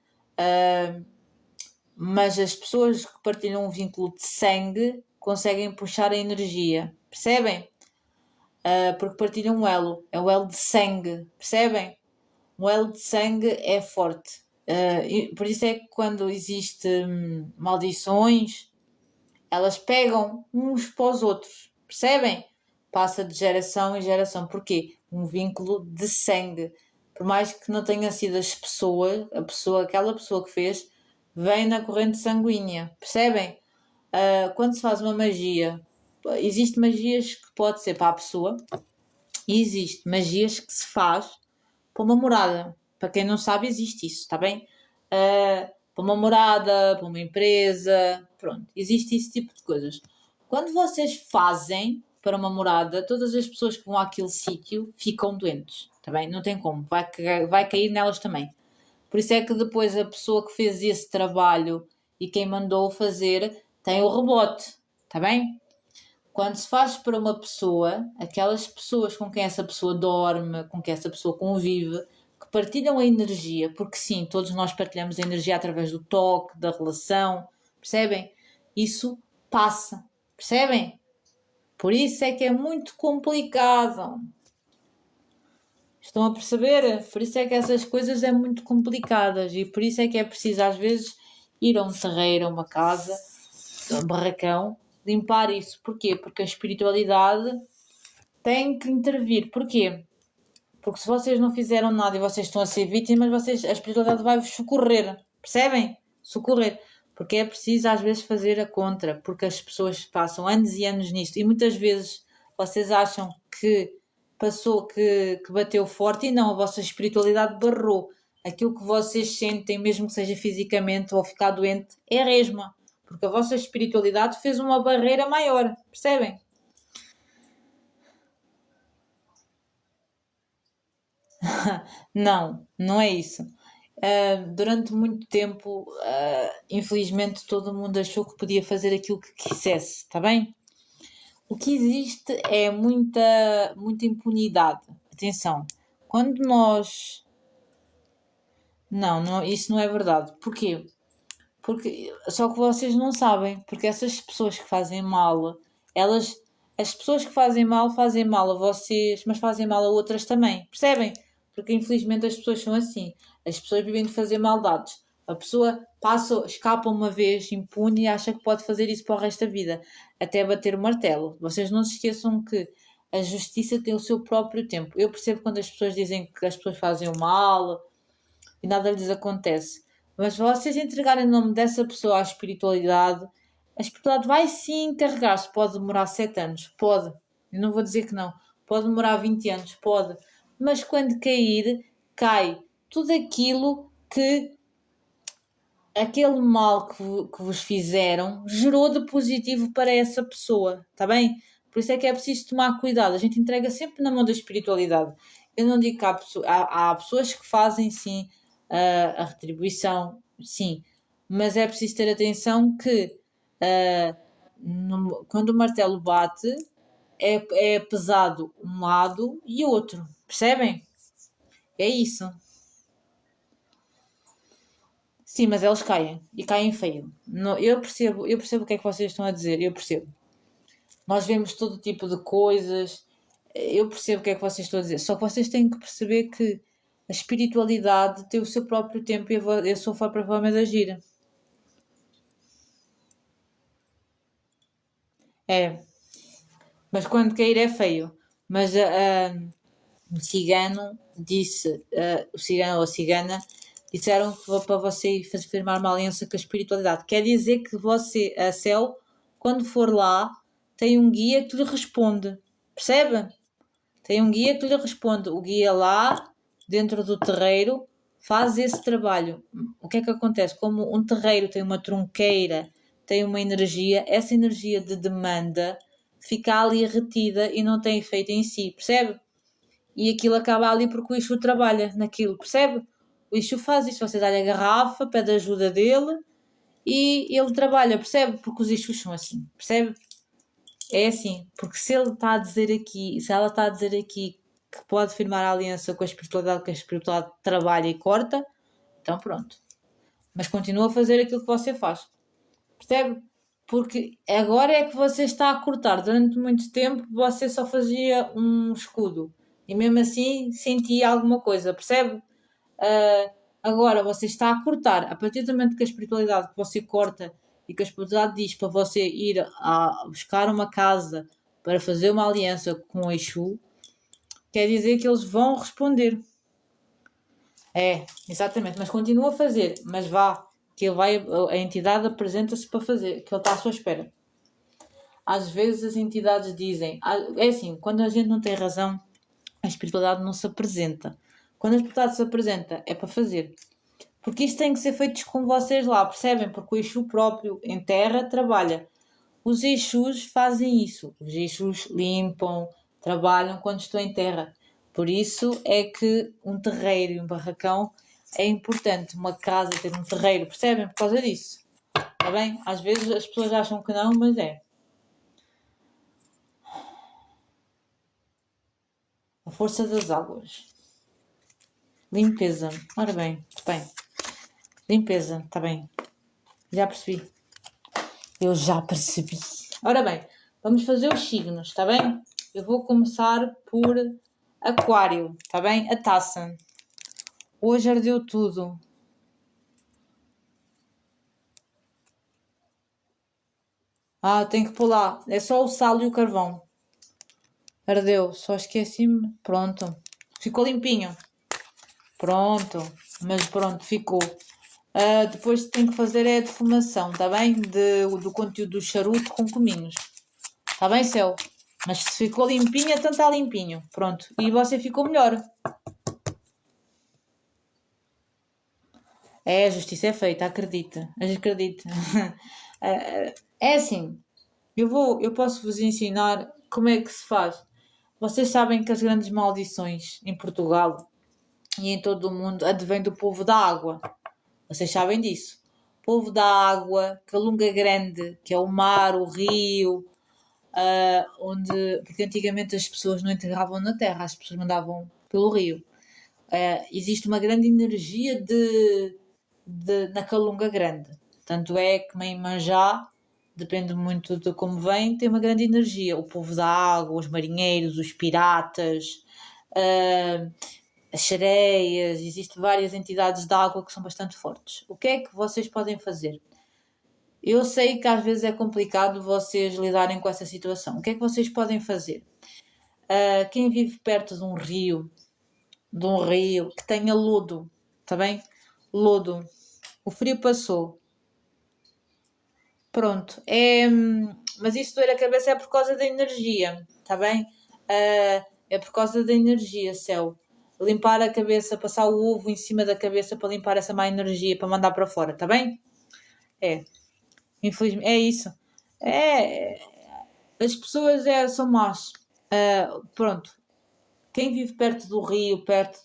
Mas as pessoas que partilham um vínculo de sangue conseguem puxar a energia, percebem? Porque partilham um elo, é o elo de sangue, percebem? O elo de sangue é forte. Por isso é que quando existem maldições, elas pegam uns para os outros, percebem? Passa de geração em geração. Porquê? Um vínculo de sangue. Por mais que não tenha sido aquela pessoa que fez, vem na corrente sanguínea, percebem? Quando se faz uma magia, existe magias que pode ser para a pessoa e existe magias que se faz para uma morada. Para quem não sabe, existe isso, está bem? Para uma morada, para uma empresa, pronto, existe esse tipo de coisas. Quando vocês fazem para uma morada, todas as pessoas que vão àquele sítio ficam doentes, está bem? Não tem como, vai cair nelas também. Por isso é que depois a pessoa que fez esse trabalho e quem mandou fazer tem o rebote, está bem? Quando se faz para uma pessoa, aquelas pessoas com quem essa pessoa dorme, com quem essa pessoa convive, que partilham a energia, porque sim, todos nós partilhamos a energia através do toque, da relação, percebem? Isso passa, percebem? Por isso é que é muito complicado. Estão a perceber? Por isso é que essas coisas é muito complicadas e por isso é que é preciso às vezes ir a um terreiro, a uma casa, a um barracão, limpar isso. Porquê? Porque a espiritualidade tem que intervir. Porquê? Porque se vocês não fizeram nada e vocês estão a ser vítimas, a espiritualidade vai-vos socorrer. Percebem? Socorrer. Porque é preciso às vezes fazer a contra, porque as pessoas passam anos e anos nisto e muitas vezes vocês acham que passou, que bateu forte e não, a vossa espiritualidade barrou. Aquilo que vocês sentem, mesmo que seja fisicamente ou ficar doente, é a resma. Porque a vossa espiritualidade fez uma barreira maior. Percebem? Não, não é isso. Durante muito tempo, infelizmente, todo mundo achou que podia fazer aquilo que quisesse, está bem? O que existe é muita impunidade. Atenção, quando nós. Não, não, isso não é verdade. Porquê? Porque, só que vocês não sabem, porque essas pessoas que fazem mal, elas, as pessoas que fazem mal a vocês, mas fazem mal a outras também, percebem? Porque infelizmente as pessoas são assim, as pessoas vivem de fazer maldades. A pessoa passa, escapa uma vez impune e acha que pode fazer isso para o resto da vida, até bater o martelo. Vocês não se esqueçam que a justiça tem o seu próprio tempo. Eu percebo quando as pessoas dizem que as pessoas fazem o mal e nada lhes acontece. Mas se vocês entregarem o nome dessa pessoa à espiritualidade, a espiritualidade vai sim encarregar-se. Pode demorar 7 anos, pode. Eu não vou dizer que não. Pode demorar 20 anos, pode. Mas quando cair, cai tudo aquilo que aquele mal que vos fizeram gerou de positivo para essa pessoa, está bem? Por isso é que é preciso tomar cuidado. A gente entrega sempre na mão da espiritualidade. Eu não digo que há pessoas que fazem sim a retribuição, sim, mas é preciso ter atenção que quando o martelo bate é pesado um lado e outro, percebem? É isso. Sim, mas eles caem e caem feio. Eu percebo o que é que vocês estão a dizer, eu percebo. Nós vemos todo tipo de coisas, eu percebo o que é que vocês estão a dizer. Só que vocês têm que perceber que a espiritualidade tem o seu próprio tempo e a sua própria forma de agir. É. Mas quando cair é feio. Mas o cigano disse, o cigano ou a cigana disseram que para você firmar uma aliança com a espiritualidade. Quer dizer que você, a Céu, quando for lá, tem um guia que lhe responde. Percebe? Tem um guia que lhe responde. O guia lá, dentro do terreiro, faz esse trabalho. O que é que acontece? Como um terreiro tem uma tronqueira, tem uma energia, essa energia de demanda fica ali retida e não tem efeito em si, percebe? E aquilo acaba ali porque o Exu trabalha naquilo, percebe? O Exu faz isso, você dá-lhe a garrafa, pede ajuda dele e ele trabalha, percebe? Porque os Exus são assim, percebe? É assim, porque se ele está a dizer aqui, se ela está a dizer aqui que pode firmar a aliança com a espiritualidade, que a espiritualidade trabalha e corta, então pronto. Mas continua a fazer aquilo que você faz. Percebe? Porque agora é que você está a cortar. Durante muito tempo você só fazia um escudo. E mesmo assim sentia alguma coisa, percebe? Agora você está a cortar. A partir do momento que a espiritualidade que você corta e que a espiritualidade diz para você ir a buscar uma casa para fazer uma aliança com o Exu, quer dizer que eles vão responder. É, exatamente, mas continua a fazer, mas vá, que ele vai, a entidade apresenta-se para fazer, que ele está à sua espera. Às vezes as entidades dizem, é assim, quando a gente não tem razão, a espiritualidade não se apresenta. Quando a espiritualidade se apresenta, é para fazer. Porque isto tem que ser feito com vocês lá, percebem? Porque o Exu próprio em terra trabalha. Os Exus fazem isso. Os Exus limpam, trabalham quando estão em terra. Por isso é que um terreiro e um barracão é importante. Uma casa ter um terreiro, percebem? Por causa disso. Está bem? Às vezes as pessoas acham que não, mas é. A força das águas. Limpeza. Ora bem, bem. Limpeza, está bem. Já percebi. Eu já percebi. Ora bem, vamos fazer os signos, está bem? Eu vou começar por Aquário, está bem? A taça. Hoje ardeu tudo. Tem que pular. É só o sal e o carvão. Ardeu, só esqueci-me. Pronto. Ficou limpinho. Pronto. Mas pronto, ficou. Depois tem que fazer é a defumação, está bem? Do conteúdo do charuto com cominhos. Está bem, Céu? Mas se ficou limpinho, então está limpinho. Pronto. E você ficou melhor. É, a justiça é feita, acredita. Acredita. É assim, eu posso vos ensinar como é que se faz. Vocês sabem que as grandes maldições em Portugal e em todo o mundo advêm do povo da água. Vocês sabem disso. Povo da água, Calunga Grande, que é o mar, o rio, porque antigamente as pessoas não enterravam na terra, as pessoas mandavam pelo rio. Existe uma grande energia na Calunga Grande. Tanto é que Manjá, depende muito de como vem, tem uma grande energia. O povo da água, os marinheiros, os piratas, as sereias, existem várias entidades de água que são bastante fortes. O que é que vocês podem fazer? Eu sei que às vezes é complicado vocês lidarem com essa situação. O que é que vocês podem fazer? Quem vive perto de um rio que tenha lodo, está bem? Lodo. O frio passou. Pronto. Mas isso doer a cabeça é por causa da energia, está bem? É por causa da energia, Céu. Limpar a cabeça, passar o ovo em cima da cabeça para limpar essa má energia, para mandar para fora, está bem? É. Infelizmente, é isso. É. As pessoas são más. Pronto. Quem vive perto do rio, perto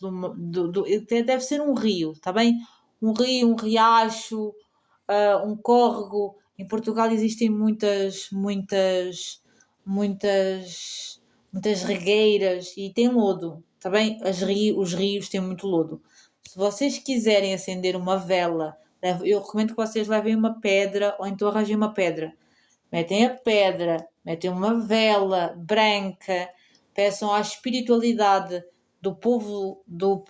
deve ser um rio, está bem? Um rio, um riacho, um córrego. Em Portugal existem muitas regueiras e tem lodo, está bem? Os rios têm muito lodo. Se vocês quiserem acender uma vela, eu recomendo que vocês levem uma pedra ou então arranjem uma pedra. Metem a pedra, metem uma vela branca, peçam à espiritualidade do povo do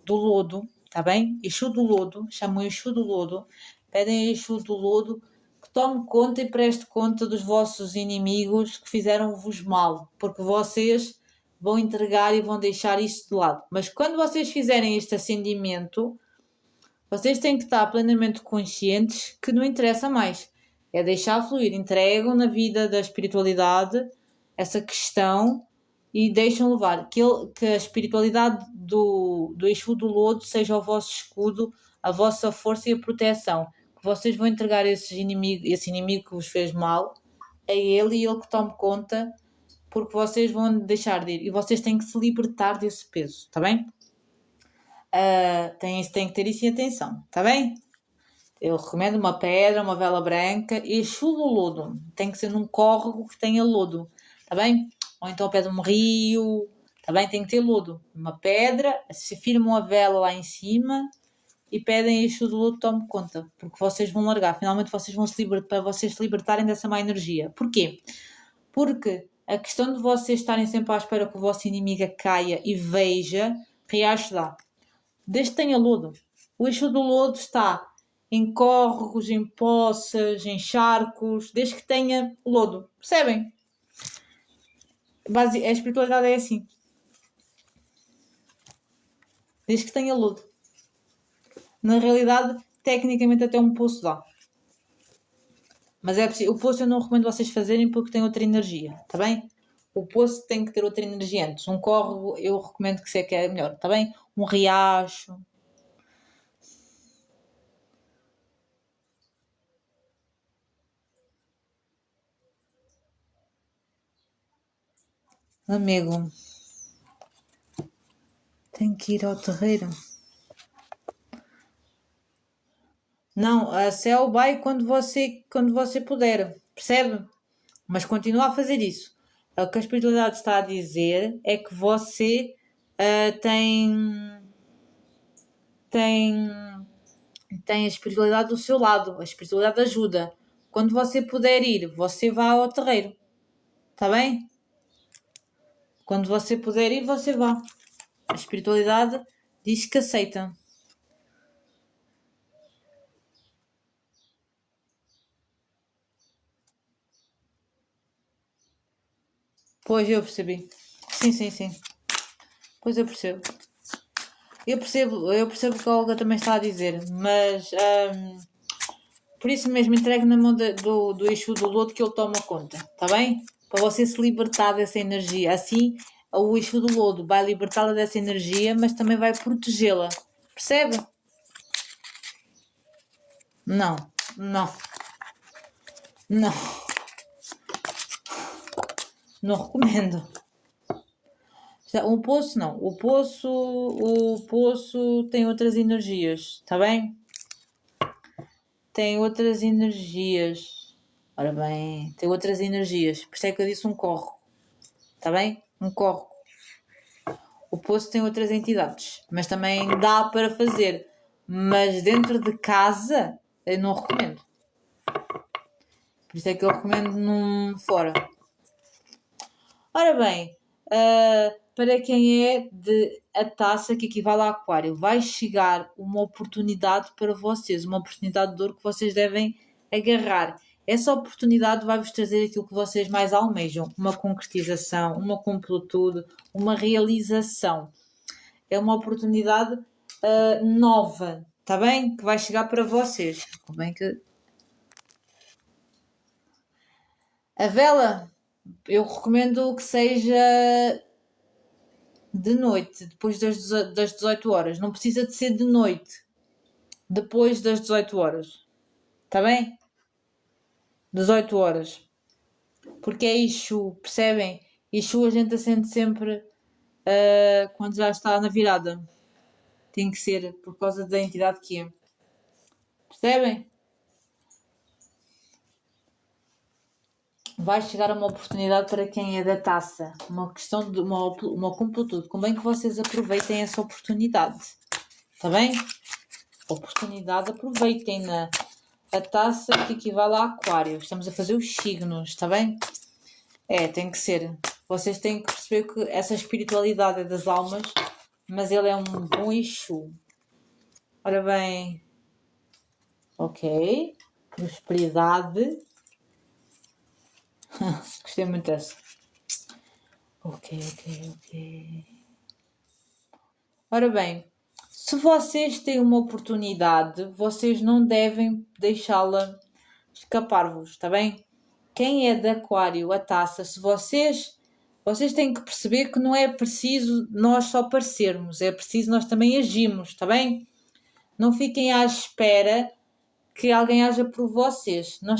lodo, está bem? Exu do lodo, chamam Exu do lodo, pedem a Exu do lodo que tome conta e preste conta dos vossos inimigos que fizeram-vos mal, porque vocês vão entregar e vão deixar isso de lado. Mas quando vocês fizerem este acendimento, vocês têm que estar plenamente conscientes que não interessa mais. É deixar fluir. Entregam na vida da espiritualidade essa questão e deixam levar. Que a espiritualidade do Exu do Lodo seja o vosso escudo, a vossa força e a proteção. Que vocês vão entregar esse inimigo que vos fez mal a ele e ele que tome conta, porque vocês vão deixar de ir. E vocês têm que se libertar desse peso, está bem? Tem que ter isso em atenção, está bem? Eu recomendo uma pedra, uma vela branca e Exu do Lodo. Tem que ser num córrego que tenha lodo, está bem? Ou então pede um rio, está bem? Tem que ter lodo. Uma pedra, se firmam a vela lá em cima e pedem Exu do Lodo, tome conta, porque vocês vão largar. Finalmente vocês vão para vocês se libertarem dessa má energia. Porquê? Porque a questão de vocês estarem sempre à espera que o vosso inimigo caia e veja, riacho dá. Desde que tenha lodo. O Exu do Lodo está em córregos, em poças, em charcos, desde que tenha lodo. Percebem? A espiritualidade é assim. Desde que tenha lodo. Na realidade, tecnicamente até um poço dá. Mas é possível. O poço eu não recomendo vocês fazerem porque tem outra energia, está bem? O poço tem que ter outra energia antes. Um córrego eu recomendo que é melhor, está bem? Um riacho. Amigo, tenho que ir ao terreiro. Não, a céu vai quando você puder, percebe? Mas continua a fazer isso. O que a espiritualidade está a dizer é que você tem, tem a espiritualidade do seu lado. A espiritualidade ajuda. Quando você puder ir, você vá ao terreiro. Está bem? Quando você puder ir, você vá. A espiritualidade diz que aceita. Pois, eu percebi. Sim. Pois eu percebo. Eu percebo o que a Olga também está a dizer, mas por isso mesmo entregue na mão do Exu do Lodo que ele toma conta, está bem? Para você se libertar dessa energia. Assim, o Exu do Lodo vai libertá-la dessa energia, mas também vai protegê-la. Percebe? Não. Não recomendo. Um poço não. O poço tem outras energias, está bem? Tem outras energias. Ora bem, tem outras energias. Por isso é que eu disse um córrego. Está bem? Um córrego. O poço tem outras entidades. Mas também dá para fazer. Mas dentro de casa, eu não recomendo. Por isso é que eu recomendo num fora. Ora bem, para quem é de a taça que equivale a aquário, vai chegar uma oportunidade para vocês, uma oportunidade de ouro que vocês devem agarrar. Essa oportunidade vai-vos trazer aquilo que vocês mais almejam, uma concretização, uma completude, uma realização. É uma oportunidade nova, está bem? Que vai chegar para vocês. Bem que... A vela, eu recomendo que seja de noite, depois das 18 horas. Não precisa de ser de noite, depois das 18 horas. Está bem? 18 horas. Porque é Exu, percebem? Exu a gente acende sempre quando já está na virada. Tem que ser por causa da entidade que é. Percebem? Vai chegar uma oportunidade para quem é da taça. Uma questão de uma completude. Convém que vocês aproveitem essa oportunidade. Está bem? Oportunidade, aproveitem-na. A taça que equivale a aquário. Estamos a fazer os signos, está bem? Tem que ser. Vocês têm que perceber que essa espiritualidade é das almas, mas ele é um bom Exu. Ora bem. Ok. prosperidade. Gostei muito dessa. Ok. Ora bem, se vocês têm uma oportunidade, vocês não devem deixá-la escapar-vos, está bem? Quem é de Aquário, a taça, se vocês têm que perceber que não é preciso nós só parecermos, é preciso nós também agirmos, está bem? Não fiquem à espera que alguém haja por vocês, não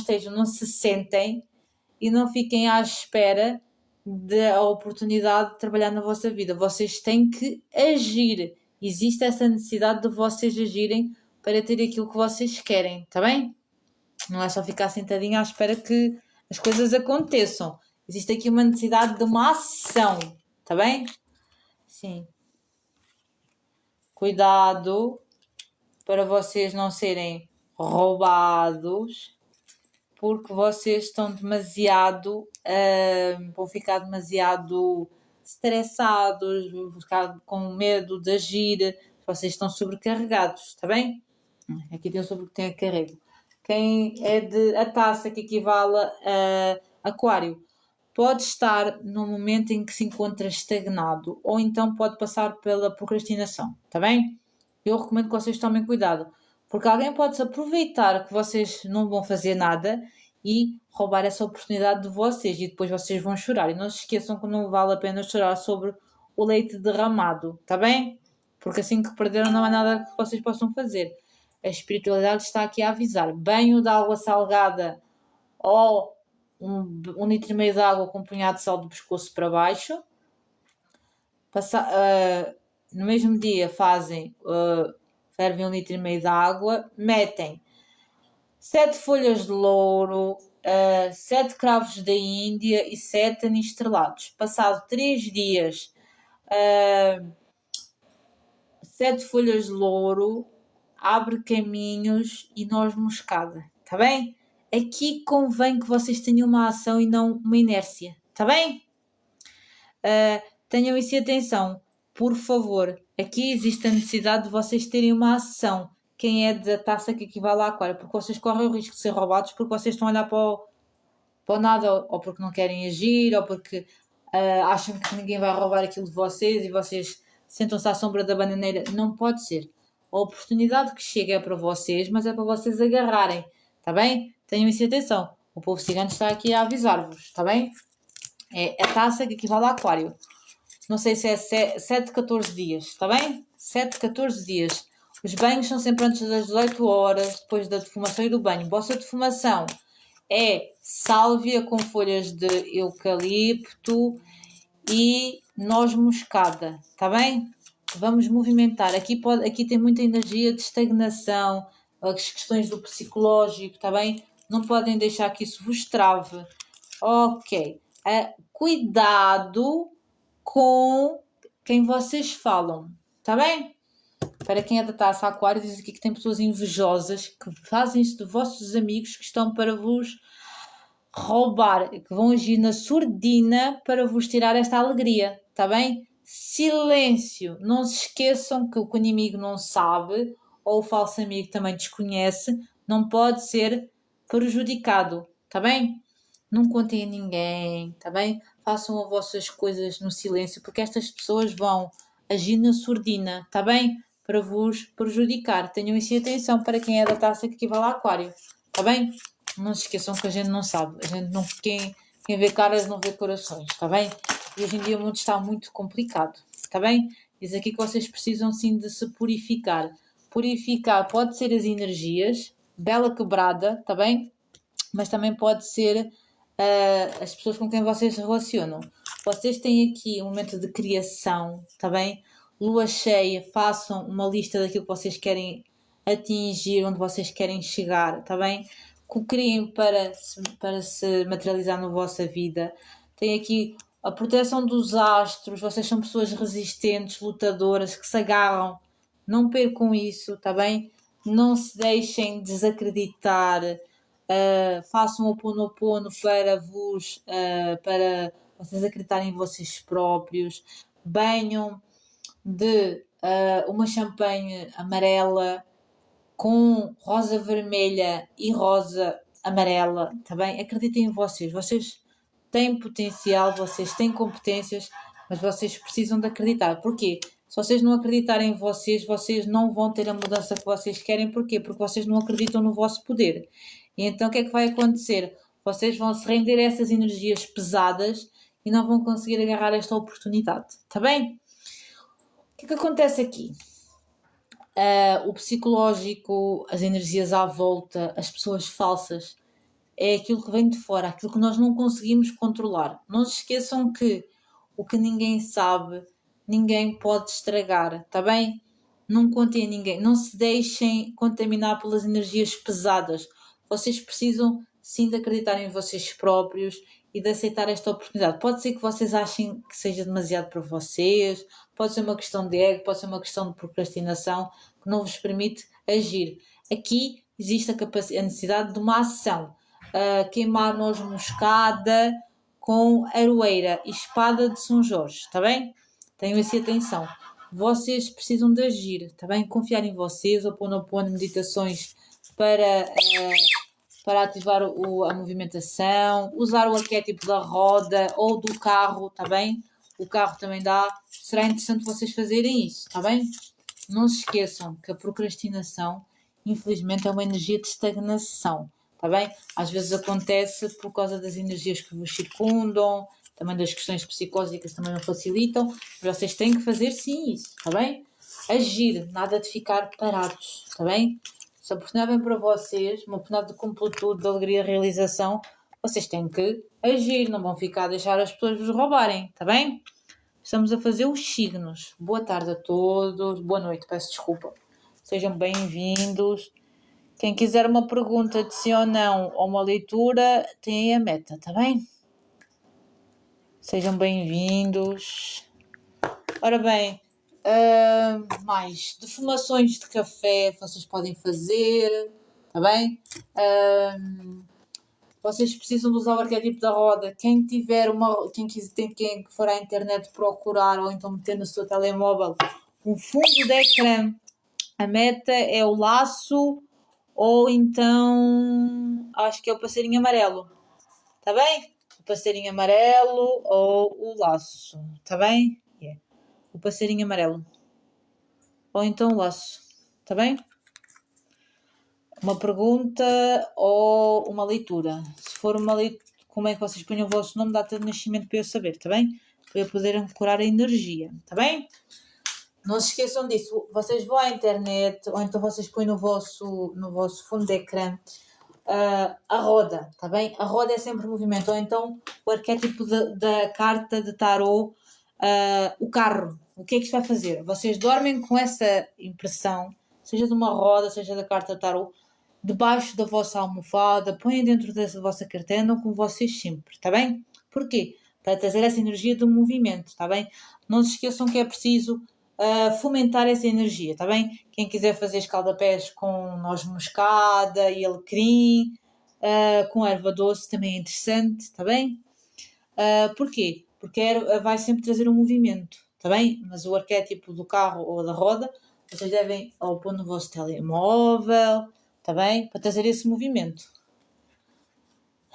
se sentem e não fiquem à espera da oportunidade de trabalhar na vossa vida. Vocês têm que agir. Existe essa necessidade de vocês agirem para ter aquilo que vocês querem, está bem? Não é só ficar sentadinho à espera que as coisas aconteçam. Existe aqui uma necessidade de uma ação, está bem? Sim. Cuidado para vocês não serem roubados, porque vocês estão demasiado, vão ficar demasiado estressados, vão ficar com medo de agir, vocês estão sobrecarregados, está bem? Aqui tem sobre o que tem a carrego. Quem é de a taça, que equivale a Aquário, pode estar no momento em que se encontra estagnado ou então pode passar pela procrastinação, está bem? Eu recomendo que vocês tomem cuidado, porque alguém pode se aproveitar que vocês não vão fazer nada e roubar essa oportunidade de vocês e depois vocês vão chorar. E não se esqueçam que não vale a pena chorar sobre o leite derramado, está bem? Porque assim que perderam não há nada que vocês possam fazer. A espiritualidade está aqui a avisar. Banho de água salgada ou 1,5 litro de água com um punhado de sal do pescoço para baixo. No mesmo dia fervem 1,5 litro de água, metem 7 folhas de louro, 7 cravos da Índia e 7 anis estrelados. Passado 3 dias, 7 folhas de louro, abre caminhos e noz moscada, está bem? Aqui convém que vocês tenham uma ação e não uma inércia, está bem? Tenham isso em atenção, por favor. Aqui existe a necessidade de vocês terem uma ação. Quem é da taça que equivale à Aquário, porque vocês correm o risco de ser roubados porque vocês estão a olhar para o nada, ou porque não querem agir, ou porque acham que ninguém vai roubar aquilo de vocês e vocês sentam-se à sombra da bananeira. Não pode ser. A oportunidade que chega é para vocês, mas é para vocês agarrarem, está bem? Tenham isso em atenção. O povo cigano está aqui a avisar-vos, está bem? É a taça que equivale a Aquário. Não sei se é 7, 14 dias, está bem? 7, 14 dias. Os banhos são sempre antes das 18 horas, depois da defumação e do banho. Vossa defumação é sálvia com folhas de eucalipto e noz moscada, está bem? Vamos movimentar. Aqui tem muita energia de estagnação, as questões do psicológico, está bem? Não podem deixar que isso vos trave. Ok. Cuidado com quem vocês falam, está bem? Para quem é da taça Aquário, diz aqui que tem pessoas invejosas que fazem isso de vossos amigos que estão para vos roubar, que vão agir na surdina para vos tirar esta alegria, está bem? Silêncio! Não se esqueçam que o que o inimigo não sabe, ou o falso amigo também desconhece, não pode ser prejudicado, está bem? Não contem a ninguém, está bem? Façam as vossas coisas no silêncio, porque estas pessoas vão agir na surdina, está bem? Para vos prejudicar. Tenham isso em atenção para quem é da taça que equivale a Aquário, está bem? Não se esqueçam que a gente não sabe. A gente não, quem vê caras não vê corações, está bem? E hoje em dia o mundo está muito complicado, está bem? Diz aqui que vocês precisam sim de se purificar. Purificar pode ser as energias, bela quebrada, está bem? Mas também pode ser as pessoas com quem vocês se relacionam. Vocês têm aqui um momento de criação, está bem? Lua cheia, façam uma lista daquilo que vocês querem atingir, onde vocês querem chegar, está bem? Criem para se materializar na vossa vida. Tem aqui a proteção dos astros, vocês são pessoas resistentes, lutadoras, que se agarram. Não percam isso, está bem? Não se deixem desacreditar. Façam o Ho'oponopono para vocês acreditarem em vocês próprios. Banham de uma champanhe amarela com rosa vermelha e rosa amarela, tá bem? Acreditem em vocês. Vocês têm potencial, vocês têm competências, mas vocês precisam de acreditar. Porquê? Se vocês não acreditarem em vocês, vocês não vão ter a mudança que vocês querem. Porquê? Porque vocês não acreditam no vosso poder. E então o que é que vai acontecer? Vocês vão se render a essas energias pesadas e não vão conseguir agarrar esta oportunidade. Tá bem? O que é que acontece aqui? O psicológico, as energias à volta, as pessoas falsas, é aquilo que vem de fora, aquilo que nós não conseguimos controlar. Não se esqueçam que o que ninguém sabe, ninguém pode estragar, está bem? Não contem a ninguém, não se deixem contaminar pelas energias pesadas. Vocês precisam sim de acreditar em vocês próprios e de aceitar esta oportunidade. Pode ser que vocês achem que seja demasiado para vocês, pode ser uma questão de ego, pode ser uma questão de procrastinação que não vos permite agir. Aqui existe a necessidade de uma ação. Queimar noz moscada com aroeira e espada de São Jorge, está bem? Tenham essa atenção. Vocês precisam de agir, está bem? Confiar em vocês, ou pôr meditações para ativar a movimentação, usar o arquétipo da roda ou do carro, está bem? O carro também dá. Será interessante vocês fazerem isso, está bem? Não se esqueçam que a procrastinação, infelizmente, é uma energia de estagnação, está bem? Às vezes acontece por causa das energias que vos circundam, também das questões psicológicas também não facilitam, mas vocês têm que fazer sim isso, está bem? Agir, nada de ficar parados, está bem? Se a oportunidade vem para vocês, uma oportunidade de completude, de alegria, de realização, vocês têm que agir, não vão ficar a deixar as pessoas vos roubarem, está bem? Estamos a fazer os signos. Boa tarde a todos, boa noite, peço desculpa. Sejam bem-vindos. Quem quiser uma pergunta de sim ou não ou uma leitura, tem aí a meta, está bem? Sejam bem-vindos. Ora bem, mais defumações de café vocês podem fazer, está bem? Vocês precisam de usar o arquétipo da roda. Quem for à internet procurar ou então meter no seu telemóvel um fundo de ecrã, a meta é o laço ou então acho que é o passarinho amarelo. Está bem? O passarinho amarelo ou o laço. Está bem? Yeah. O passarinho amarelo. Ou então o laço. Está bem? Uma pergunta ou uma leitura. Se for uma leitura, como é que vocês põem o vosso nome, data de nascimento para eu saber, está bem? Para eu poder ancorar a energia, está bem? Não se esqueçam disso. Vocês vão à internet ou então vocês põem no vosso fundo de ecrã a roda, está bem? A roda é sempre movimento. Ou então o arquétipo da carta de tarô, o carro. O que é que isto vai fazer? Vocês dormem com essa impressão, seja de uma roda, seja da carta de tarô, debaixo da vossa almofada, põem dentro da vossa carteira, andam com vocês sempre, está bem? Porquê? Para trazer essa energia do movimento, está bem? Não se esqueçam que é preciso fomentar essa energia, está bem? Quem quiser fazer escaldapés com noz moscada e alecrim, com erva doce também é interessante, está bem? Porquê? Porque vai sempre trazer um movimento, está bem? Mas o arquétipo do carro ou da roda, vocês devem ou pôr no vosso telemóvel, está bem? Para trazer esse movimento.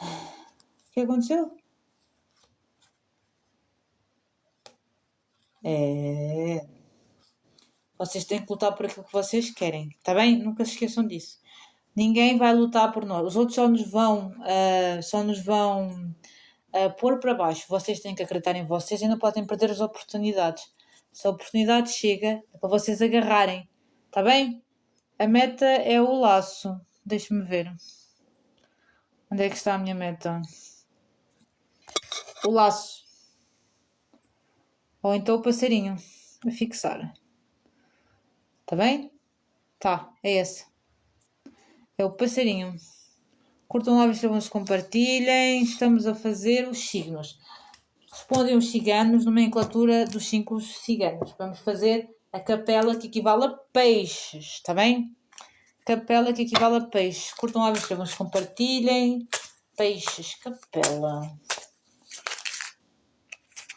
O que aconteceu? Vocês têm que lutar por aquilo que vocês querem, está bem? Nunca se esqueçam disso. Ninguém vai lutar por nós. Os outros só nos vão pôr para baixo. Vocês têm que acreditar em vocês e não podem perder as oportunidades. Se a oportunidade chega, é para vocês agarrarem, está bem? A meta é o laço. Deixe-me ver. Onde é que está a minha meta? O laço. Ou então o passarinho. A fixar. Está bem? Tá, é esse. É o passarinho. Curtam lá, inscrevam-se, compartilhem. Estamos a fazer os signos. Respondem os ciganos, nomenclatura dos 5 ciganos. Vamos fazer a capela que equivale a peixes, está bem? Capela que equivale a peixes. Curtam lá, inscrevam-se, compartilhem. Peixes, capela.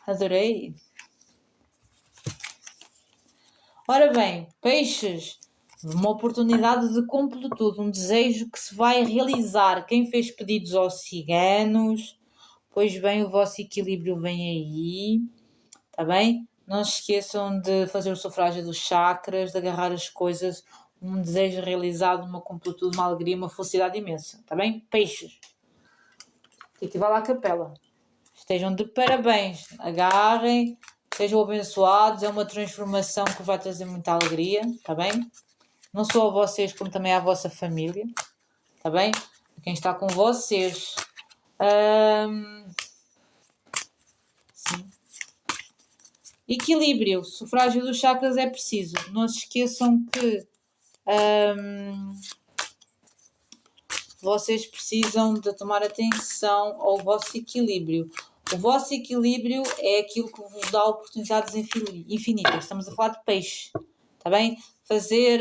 Adorei. Ora bem, peixes. uma oportunidade de completude, um desejo que se vai realizar. Quem fez pedidos aos ciganos, pois bem, o vosso equilíbrio vem aí, está bem? Não se esqueçam de fazer o sufrágio dos chakras, de agarrar as coisas, um desejo realizado, uma completude, uma alegria, uma felicidade imensa, está bem? Peixes. E que vá lá à capela. Estejam de parabéns, agarrem, sejam abençoados, é uma transformação que vai trazer muita alegria, está bem? Não só a vocês, como também à vossa família, está bem? Quem está com vocês. Sim. Equilíbrio, sufrágio dos chakras é preciso. Não se esqueçam que vocês precisam de tomar atenção ao vosso equilíbrio. O vosso equilíbrio é aquilo que vos dá oportunidades infinitas. Estamos a falar de peixe, está bem? Fazer...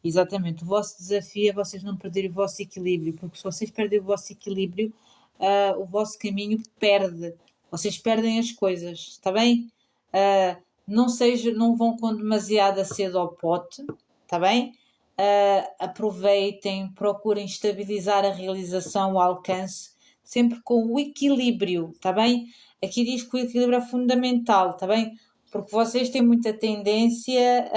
exatamente, o vosso desafio é vocês não perderem o vosso equilíbrio, porque se vocês perderem o vosso equilíbrio, o vosso caminho perde. Vocês perdem as coisas, está bem? Não vão com demasiada sede ao pote, está bem? Aproveitem, procurem estabilizar a realização, o alcance, sempre com o equilíbrio, está bem? Aqui diz que o equilíbrio é fundamental, está bem? Porque vocês têm muita tendência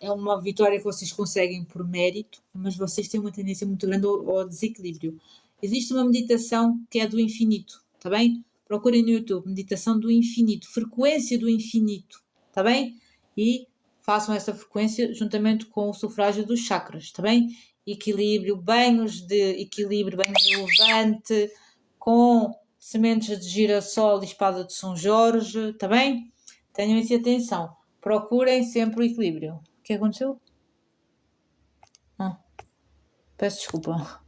é uma vitória que vocês conseguem por mérito, mas vocês têm uma tendência muito grande ao desequilíbrio. Existe uma meditação que é do infinito, está bem? Procurem no YouTube, meditação do infinito, frequência do infinito, está bem? E façam essa frequência juntamente com o sufrágio dos chakras, está bem? Equilíbrio, banhos de equilíbrio, banhos de levante, com sementes de girassol e espada de São Jorge, está bem? Tenham isso atenção. Procurem sempre o equilíbrio. O que aconteceu? Peço desculpa.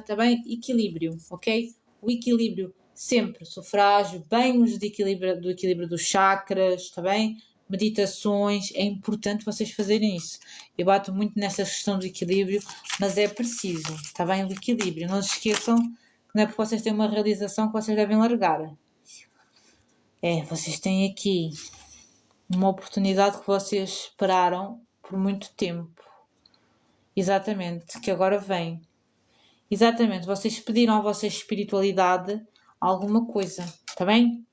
Tá bem? Equilíbrio, ok? O equilíbrio sempre. Sufrágio, banhos de equilíbrio, do equilíbrio dos chakras, está bem? Meditações. É importante vocês fazerem isso. Eu bato muito nessa questão do equilíbrio, mas é preciso, está bem? O equilíbrio. Não se esqueçam que não é porque vocês têm uma realização que vocês devem largar. Vocês têm aqui uma oportunidade que vocês esperaram por muito tempo. Exatamente, que agora vem. Exatamente, vocês pediram à vossa espiritualidade alguma coisa, está bem?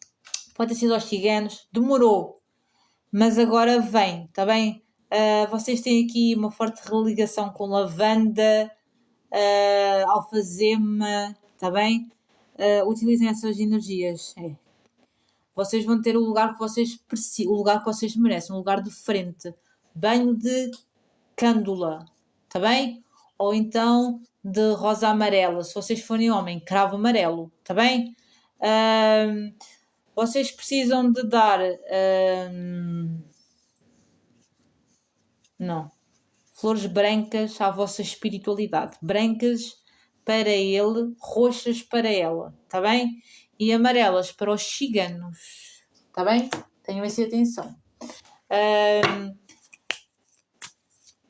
Pode ter sido aos ciganos, demorou, mas agora vem, está bem? Vocês têm aqui uma forte religação com lavanda, alfazema, está bem? Utilizem essas energias. Vocês vão ter o lugar que vocês precisam, o lugar que vocês merecem, um lugar de frente. Banho de cândula, está bem? Ou então de rosa amarela, se vocês forem homem, cravo amarelo, está bem? Vocês precisam de dar... não. Flores brancas à vossa espiritualidade. Brancas para ele, roxas para ela, está bem? E amarelas para os ciganos, está bem? Tenham essa atenção.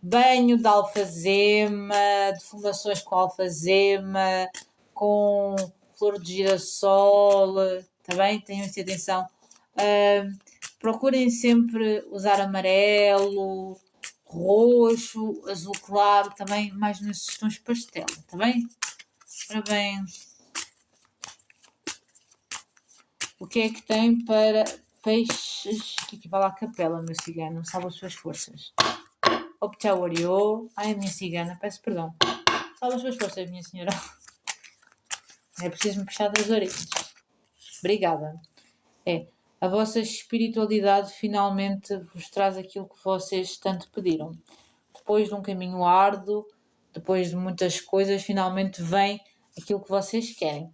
Banho de alfazema, defumações com alfazema, com flor de girassol, está bem? Tenham essa atenção. Procurem sempre usar amarelo, roxo, azul claro, também mais nesses tons pastel, está bem? Ora bem, o que é que tem para peixes que equivale à capela, meu cigano? Salva as suas forças. Obtauariô. Ai, a minha cigana, peço perdão. Salva as suas forças, minha senhora. É preciso me puxar das orelhas. Obrigada. A vossa espiritualidade finalmente vos traz aquilo que vocês tanto pediram. Depois de um caminho árduo, depois de muitas coisas, finalmente vem aquilo que vocês querem.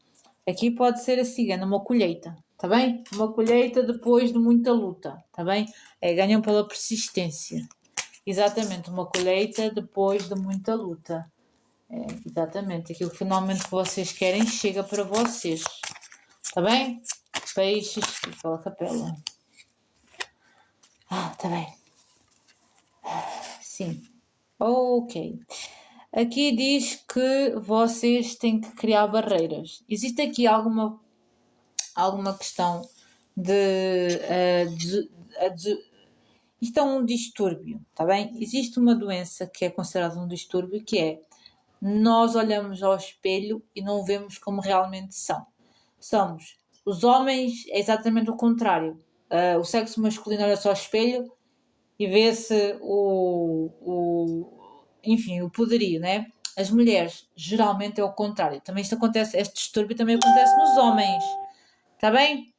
Aqui pode ser a cigana, uma colheita, está bem? Uma colheita depois de muita luta, está bem? Ganham pela persistência. Exatamente, uma colheita depois de muita luta. Exatamente, aquilo que finalmente vocês querem chega para vocês. Está bem? Peixes, pela capela. Está bem. Sim. Ok. Aqui diz que vocês têm que criar barreiras. Existe aqui alguma questão de isto é um distúrbio, está bem? Existe uma doença que é considerada um distúrbio, que é nós olhamos ao espelho e não vemos como realmente somos. Os homens é exatamente o contrário. O sexo masculino olha-se ao espelho e vê-se enfim, o poderio, né? As mulheres, geralmente é o contrário. Também isto acontece, este distúrbio também acontece nos homens, está bem?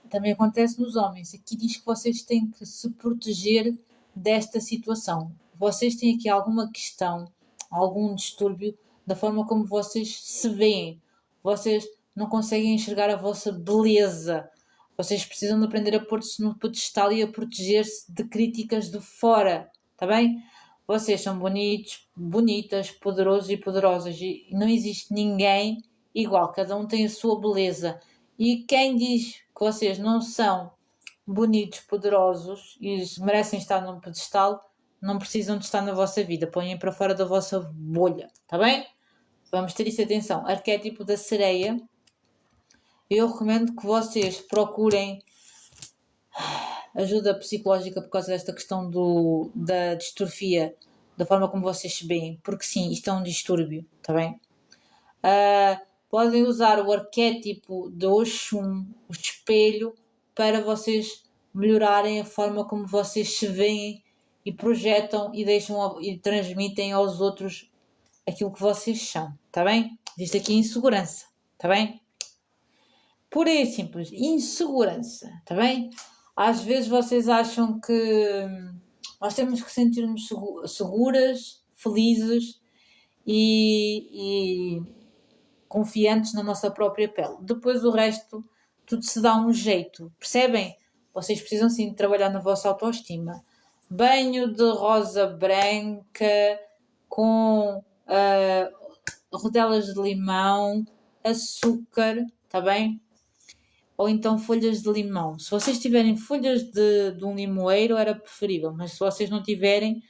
Também acontece nos homens. Aqui diz que vocês têm que se proteger desta situação. Vocês têm aqui alguma questão, algum distúrbio da forma como vocês se veem. Vocês não conseguem enxergar a vossa beleza. Vocês precisam de aprender a pôr-se no pedestal e a proteger-se de críticas de fora. Está bem? Vocês são bonitos, bonitas, poderosos e poderosas. E não existe ninguém igual. Cada um tem a sua beleza. E quem diz que vocês não são bonitos, poderosos e merecem estar num pedestal, não precisam de estar na vossa vida. Ponham para fora da vossa bolha. Está bem? Vamos ter isso atenção. Arquétipo da sereia. Eu recomendo que vocês procurem ajuda psicológica por causa desta questão da distrofia, da forma como vocês se veem. Porque sim, isto é um distúrbio. Está bem? Podem usar o arquétipo de Oxum, o espelho, para vocês melhorarem a forma como vocês se veem e projetam e deixam e transmitem aos outros aquilo que vocês são, está bem? Existe aqui insegurança, está bem? Pura e simples, insegurança, está bem? Às vezes vocês acham que nós temos que sentir-nos seguras, felizes e confiantes na nossa própria pele. Depois o resto, tudo se dá um jeito, percebem? Vocês precisam sim de trabalhar na vossa autoestima. Banho de rosa branca com rodelas de limão, açúcar, está bem? Ou então folhas de limão. Se vocês tiverem folhas de um limoeiro era preferível, mas se vocês não tiverem,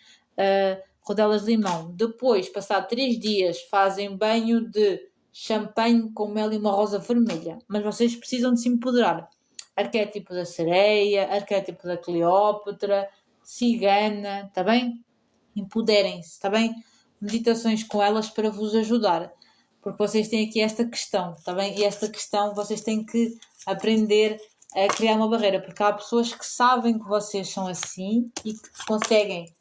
rodelas de limão. Depois, passado 3 dias, fazem banho de champanhe com mel e uma rosa vermelha. Mas vocês precisam de se empoderar. Arquétipo da sereia, arquétipo da Cleópatra, cigana, está bem? Empoderem-se, está bem? Meditações com elas para vos ajudar. Porque vocês têm aqui esta questão, está bem? E esta questão vocês têm que aprender a criar uma barreira. Porque há pessoas que sabem que vocês são assim e que conseguem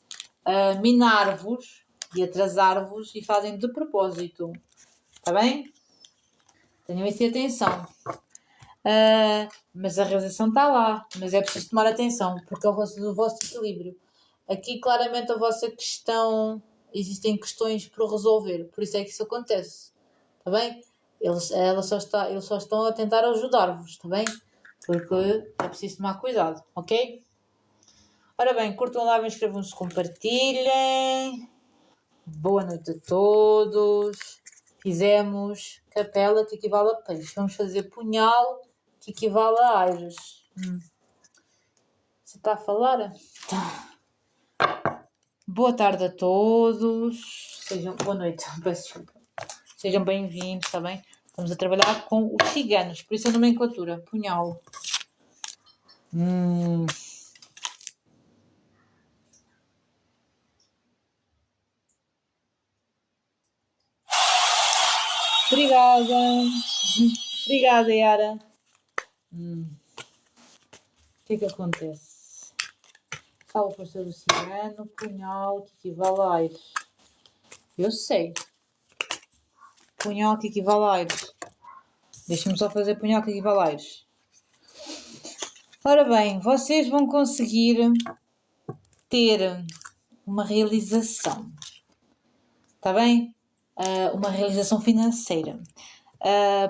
minar-vos e atrasar-vos e fazem de propósito. Está bem? Tenham isso em atenção. Mas a realização está lá. Mas é preciso tomar atenção, porque é o vosso equilíbrio. Aqui, claramente, a vossa questão... Existem questões por resolver. Por isso é que isso acontece. Está bem? Eles só estão a tentar ajudar-vos. Está bem? Porque é preciso tomar cuidado. Ok? Ora bem, curtam lá, inscrevam-se, compartilhem. Boa noite a todos. Fizemos capela, que equivale a peixe. Vamos fazer punhal, que equivale a aires. Você está a falar? Tá. Boa tarde a todos. Boa noite, peço desculpa. Sejam bem-vindos, está bem? Estamos a trabalhar com os ciganos, por isso a nomenclatura. Punhal. Obrigada. Obrigada, Yara. O que é que acontece? Fala o pastor do cigano, punhal, que equivale a aires. Eu sei. Punhal que equivale a aires. Deixa-me só fazer punhal que equivale a aires. Ora bem, vocês vão conseguir ter uma realização. Está bem? Uma realização financeira.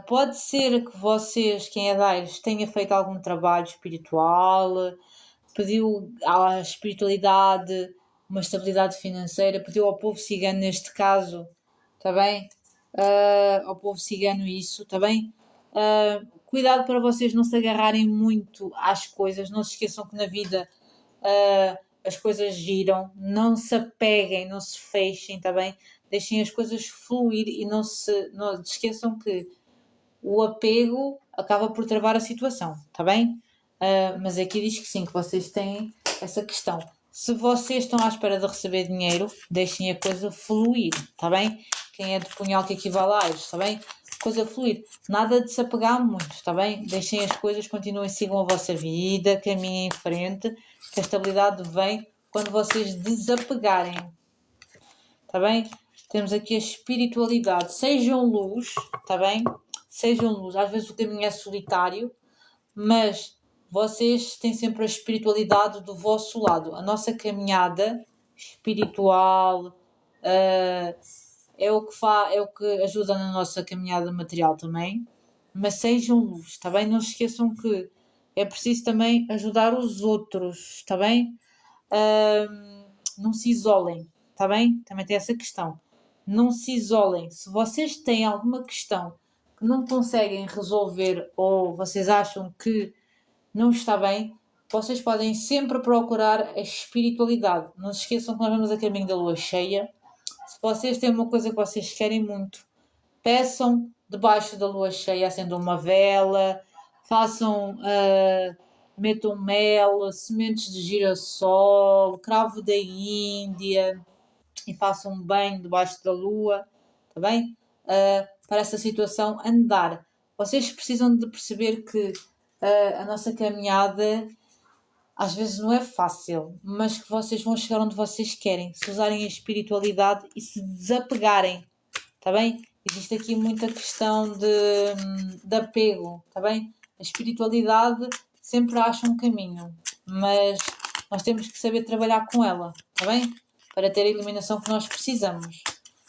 Pode ser que vocês, quem é de Aires, tenha feito algum trabalho espiritual, pediu à espiritualidade uma estabilidade financeira, pediu ao povo cigano neste caso, está bem? Ao povo cigano isso, está bem? Cuidado para vocês não se agarrarem muito às coisas, não se esqueçam que na vida as coisas giram, não se apeguem, não se fechem, está bem? Deixem as coisas fluir e não se esqueçam que o apego acaba por travar a situação, está bem? Mas aqui diz que sim, que vocês têm essa questão. Se vocês estão à espera de receber dinheiro, deixem a coisa fluir, está bem? Quem é de punhal que equivale a Ares, está bem? Coisa fluir. Nada de se apegar muito, está bem? Deixem as coisas, continuem, sigam a vossa vida, caminhem em frente, que a estabilidade vem quando vocês desapegarem. Está bem? Temos aqui a espiritualidade. Sejam luz, está bem? Sejam luz. Às vezes o caminho é solitário, mas vocês têm sempre a espiritualidade do vosso lado. A nossa caminhada espiritual é o que ajuda na nossa caminhada material também. Mas sejam luz, está bem? Não se esqueçam que é preciso também ajudar os outros, está bem? Não se isolem, está bem? Também tem essa questão. Não se isolem. Se vocês têm alguma questão que não conseguem resolver ou vocês acham que não está bem, vocês podem sempre procurar a espiritualidade. Não se esqueçam que nós vamos a caminho da lua cheia. Se vocês têm uma coisa que vocês querem muito, peçam debaixo da lua cheia, acendam uma vela, façam, metam mel, sementes de girassol, cravo da Índia e façam um banho debaixo da lua, está bem? Para essa situação andar. Vocês precisam de perceber que a nossa caminhada às vezes não é fácil, mas que vocês vão chegar onde vocês querem, se usarem a espiritualidade e se desapegarem, está bem? Existe aqui muita questão de apego, está bem? A espiritualidade sempre acha um caminho, mas nós temos que saber trabalhar com ela, está bem? Para ter a iluminação que nós precisamos,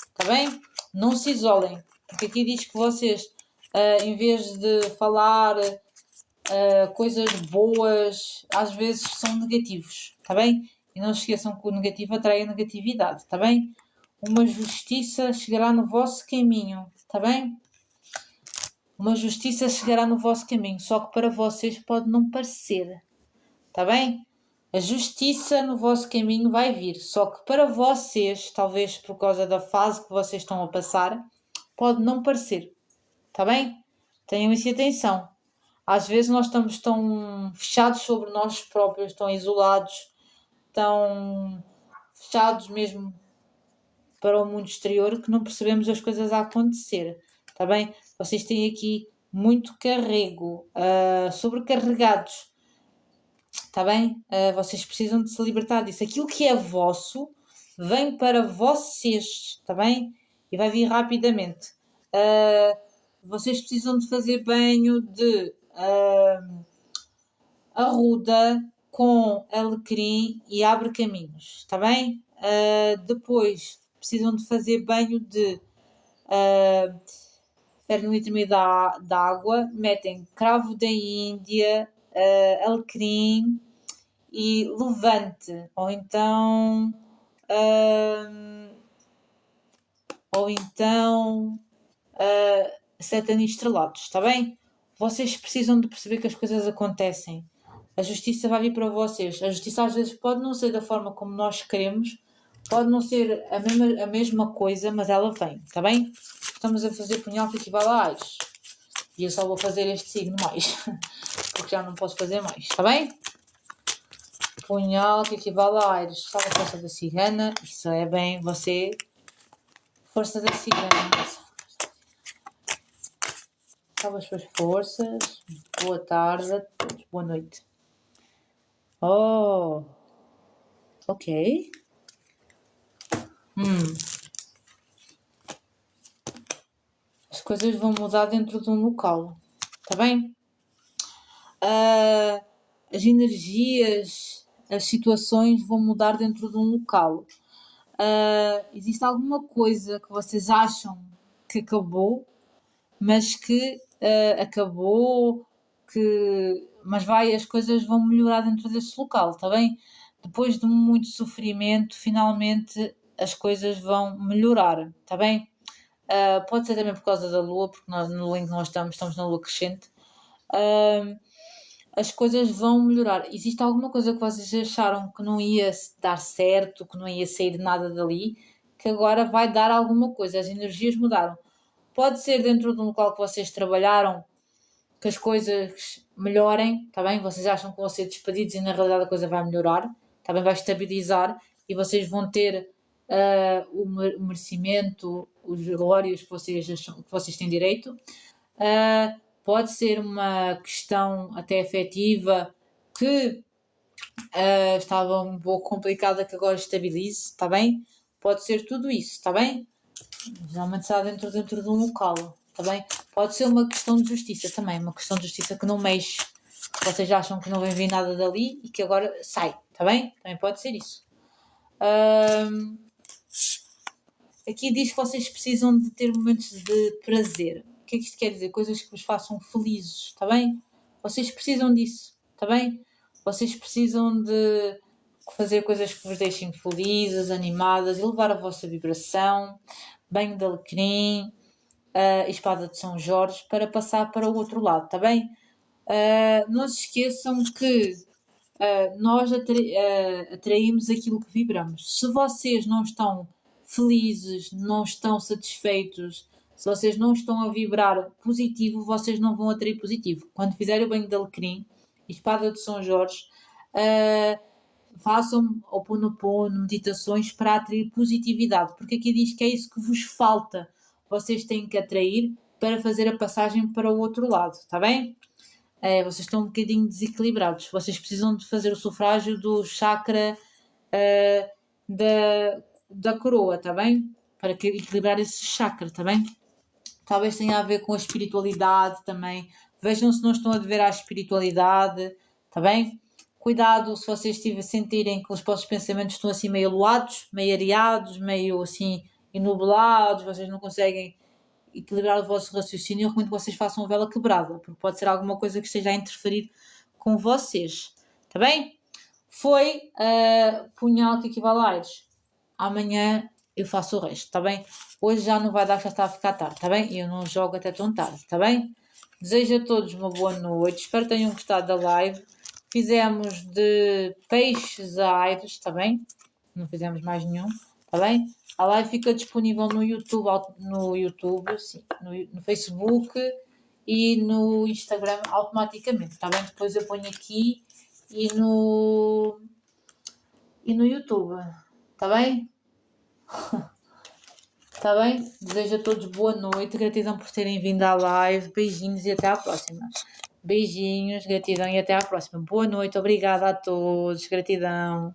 está bem? Não se isolem, porque aqui diz que vocês, em vez de falar coisas boas, às vezes são negativos, está bem? E não se esqueçam que o negativo atrai a negatividade, está bem? Uma justiça chegará no vosso caminho, está bem? Uma justiça chegará no vosso caminho, só que para vocês pode não parecer, está bem? A justiça no vosso caminho vai vir, só que para vocês, talvez por causa da fase que vocês estão a passar, pode não parecer, está bem? Tenham isso em atenção. Às vezes nós estamos tão fechados sobre nós próprios, tão isolados, tão fechados mesmo para o mundo exterior que não percebemos as coisas a acontecer, está bem? Vocês têm aqui muito carrego, sobrecarregados, está bem? Vocês precisam de se libertar disso. Aquilo que é vosso vem para vocês, está bem? E vai vir rapidamente. Vocês precisam de fazer banho de arruda com alecrim e abre caminhos, está bem? Depois precisam de fazer banho de perdem um litro e meio de água, metem cravo da Índia, alecrim e levante, ou então sete anis estrelados, está bem? Vocês precisam de perceber que as coisas acontecem. A justiça vai vir para vocês. A justiça às vezes pode não ser da forma como nós queremos, pode não ser a mesma coisa, mas ela vem, está bem? Estamos a fazer punhal que equivale a Ares. E eu só vou fazer este signo mais, porque já não posso fazer mais, está bem? Punhal que equivale a Ares. Salve a força da cigana. Isso é bem você. Força da cigana. Salve as suas forças. Boa tarde a todos. Boa noite. Oh. Ok. As coisas vão mudar dentro de um local. Está bem? As energias, as situações vão mudar dentro de um local. Existe alguma coisa que vocês acham que acabou, mas que acabou, mas as coisas vão melhorar dentro desse local, está bem? Depois de muito sofrimento, finalmente as coisas vão melhorar, está bem? Pode ser também por causa da lua, porque nós, no link que nós estamos na lua crescente. As coisas vão melhorar. Existe alguma coisa que vocês acharam que não ia dar certo, que não ia sair nada dali, que agora vai dar alguma coisa. As energias mudaram. Pode ser dentro de um local que vocês trabalharam, que as coisas melhorem, tá bem? Vocês acham que vão ser despedidos e na realidade a coisa vai melhorar, tá bem? Vai estabilizar e vocês vão ter o merecimento, os glórias que vocês têm direito. Pode ser uma questão até afetiva que estava um pouco complicada, que agora estabilize, está bem? Pode ser tudo isso, está bem? Geralmente está dentro de um local, está bem? Pode ser uma questão de justiça também, uma questão de justiça que não mexe, que vocês acham que não vem vir nada dali e que agora sai, está bem? Também pode ser isso. Aqui diz que vocês precisam de ter momentos de prazer. O que é que isto quer dizer? Coisas que vos façam felizes, está bem? Vocês precisam disso, está bem? Vocês precisam de fazer coisas que vos deixem felizes, animadas, elevar a vossa vibração, banho de alecrim, espada de São Jorge, para passar para o outro lado, está bem? Não se esqueçam que nós atraímos aquilo que vibramos. Se vocês não estão felizes, não estão satisfeitos, se vocês não estão a vibrar positivo, vocês não vão atrair positivo. Quando fizerem o banho de alecrim, espada de São Jorge, façam Ho'oponopono, meditações para atrair positividade, porque aqui diz que é isso que vos falta. Vocês têm que atrair para fazer a passagem para o outro lado, está bem? Vocês estão um bocadinho desequilibrados. Vocês precisam de fazer o sufrágio do chakra da coroa, está bem? Para equilibrar esse chakra, está bem? Talvez tenha a ver com a espiritualidade também. Vejam se não estão a dever à espiritualidade, está bem? Cuidado se vocês sentirem que os vossos pensamentos estão assim meio aluados, meio areados, meio assim enublados, vocês não conseguem equilibrar o vosso raciocínio. Eu recomendo que vocês façam a vela quebrada, porque pode ser alguma coisa que esteja a interferir com vocês, está bem? Foi punhal que equivale a Aires. Amanhã eu faço o resto, está bem? Hoje já não vai dar, já está a ficar tarde, está bem? E eu não jogo até tão tarde, está bem? Desejo a todos uma boa noite, espero que tenham gostado da live. Fizemos de peixes a Aires, está bem? Não fizemos mais nenhum, está bem? A live fica disponível no YouTube, sim, no Facebook e no Instagram automaticamente, está bem? Depois eu ponho aqui e no YouTube, está bem? Está bem? Desejo a todos boa noite, gratidão por terem vindo à live, beijinhos e até à próxima. Beijinhos, gratidão e até à próxima. Boa noite, obrigada a todos, gratidão.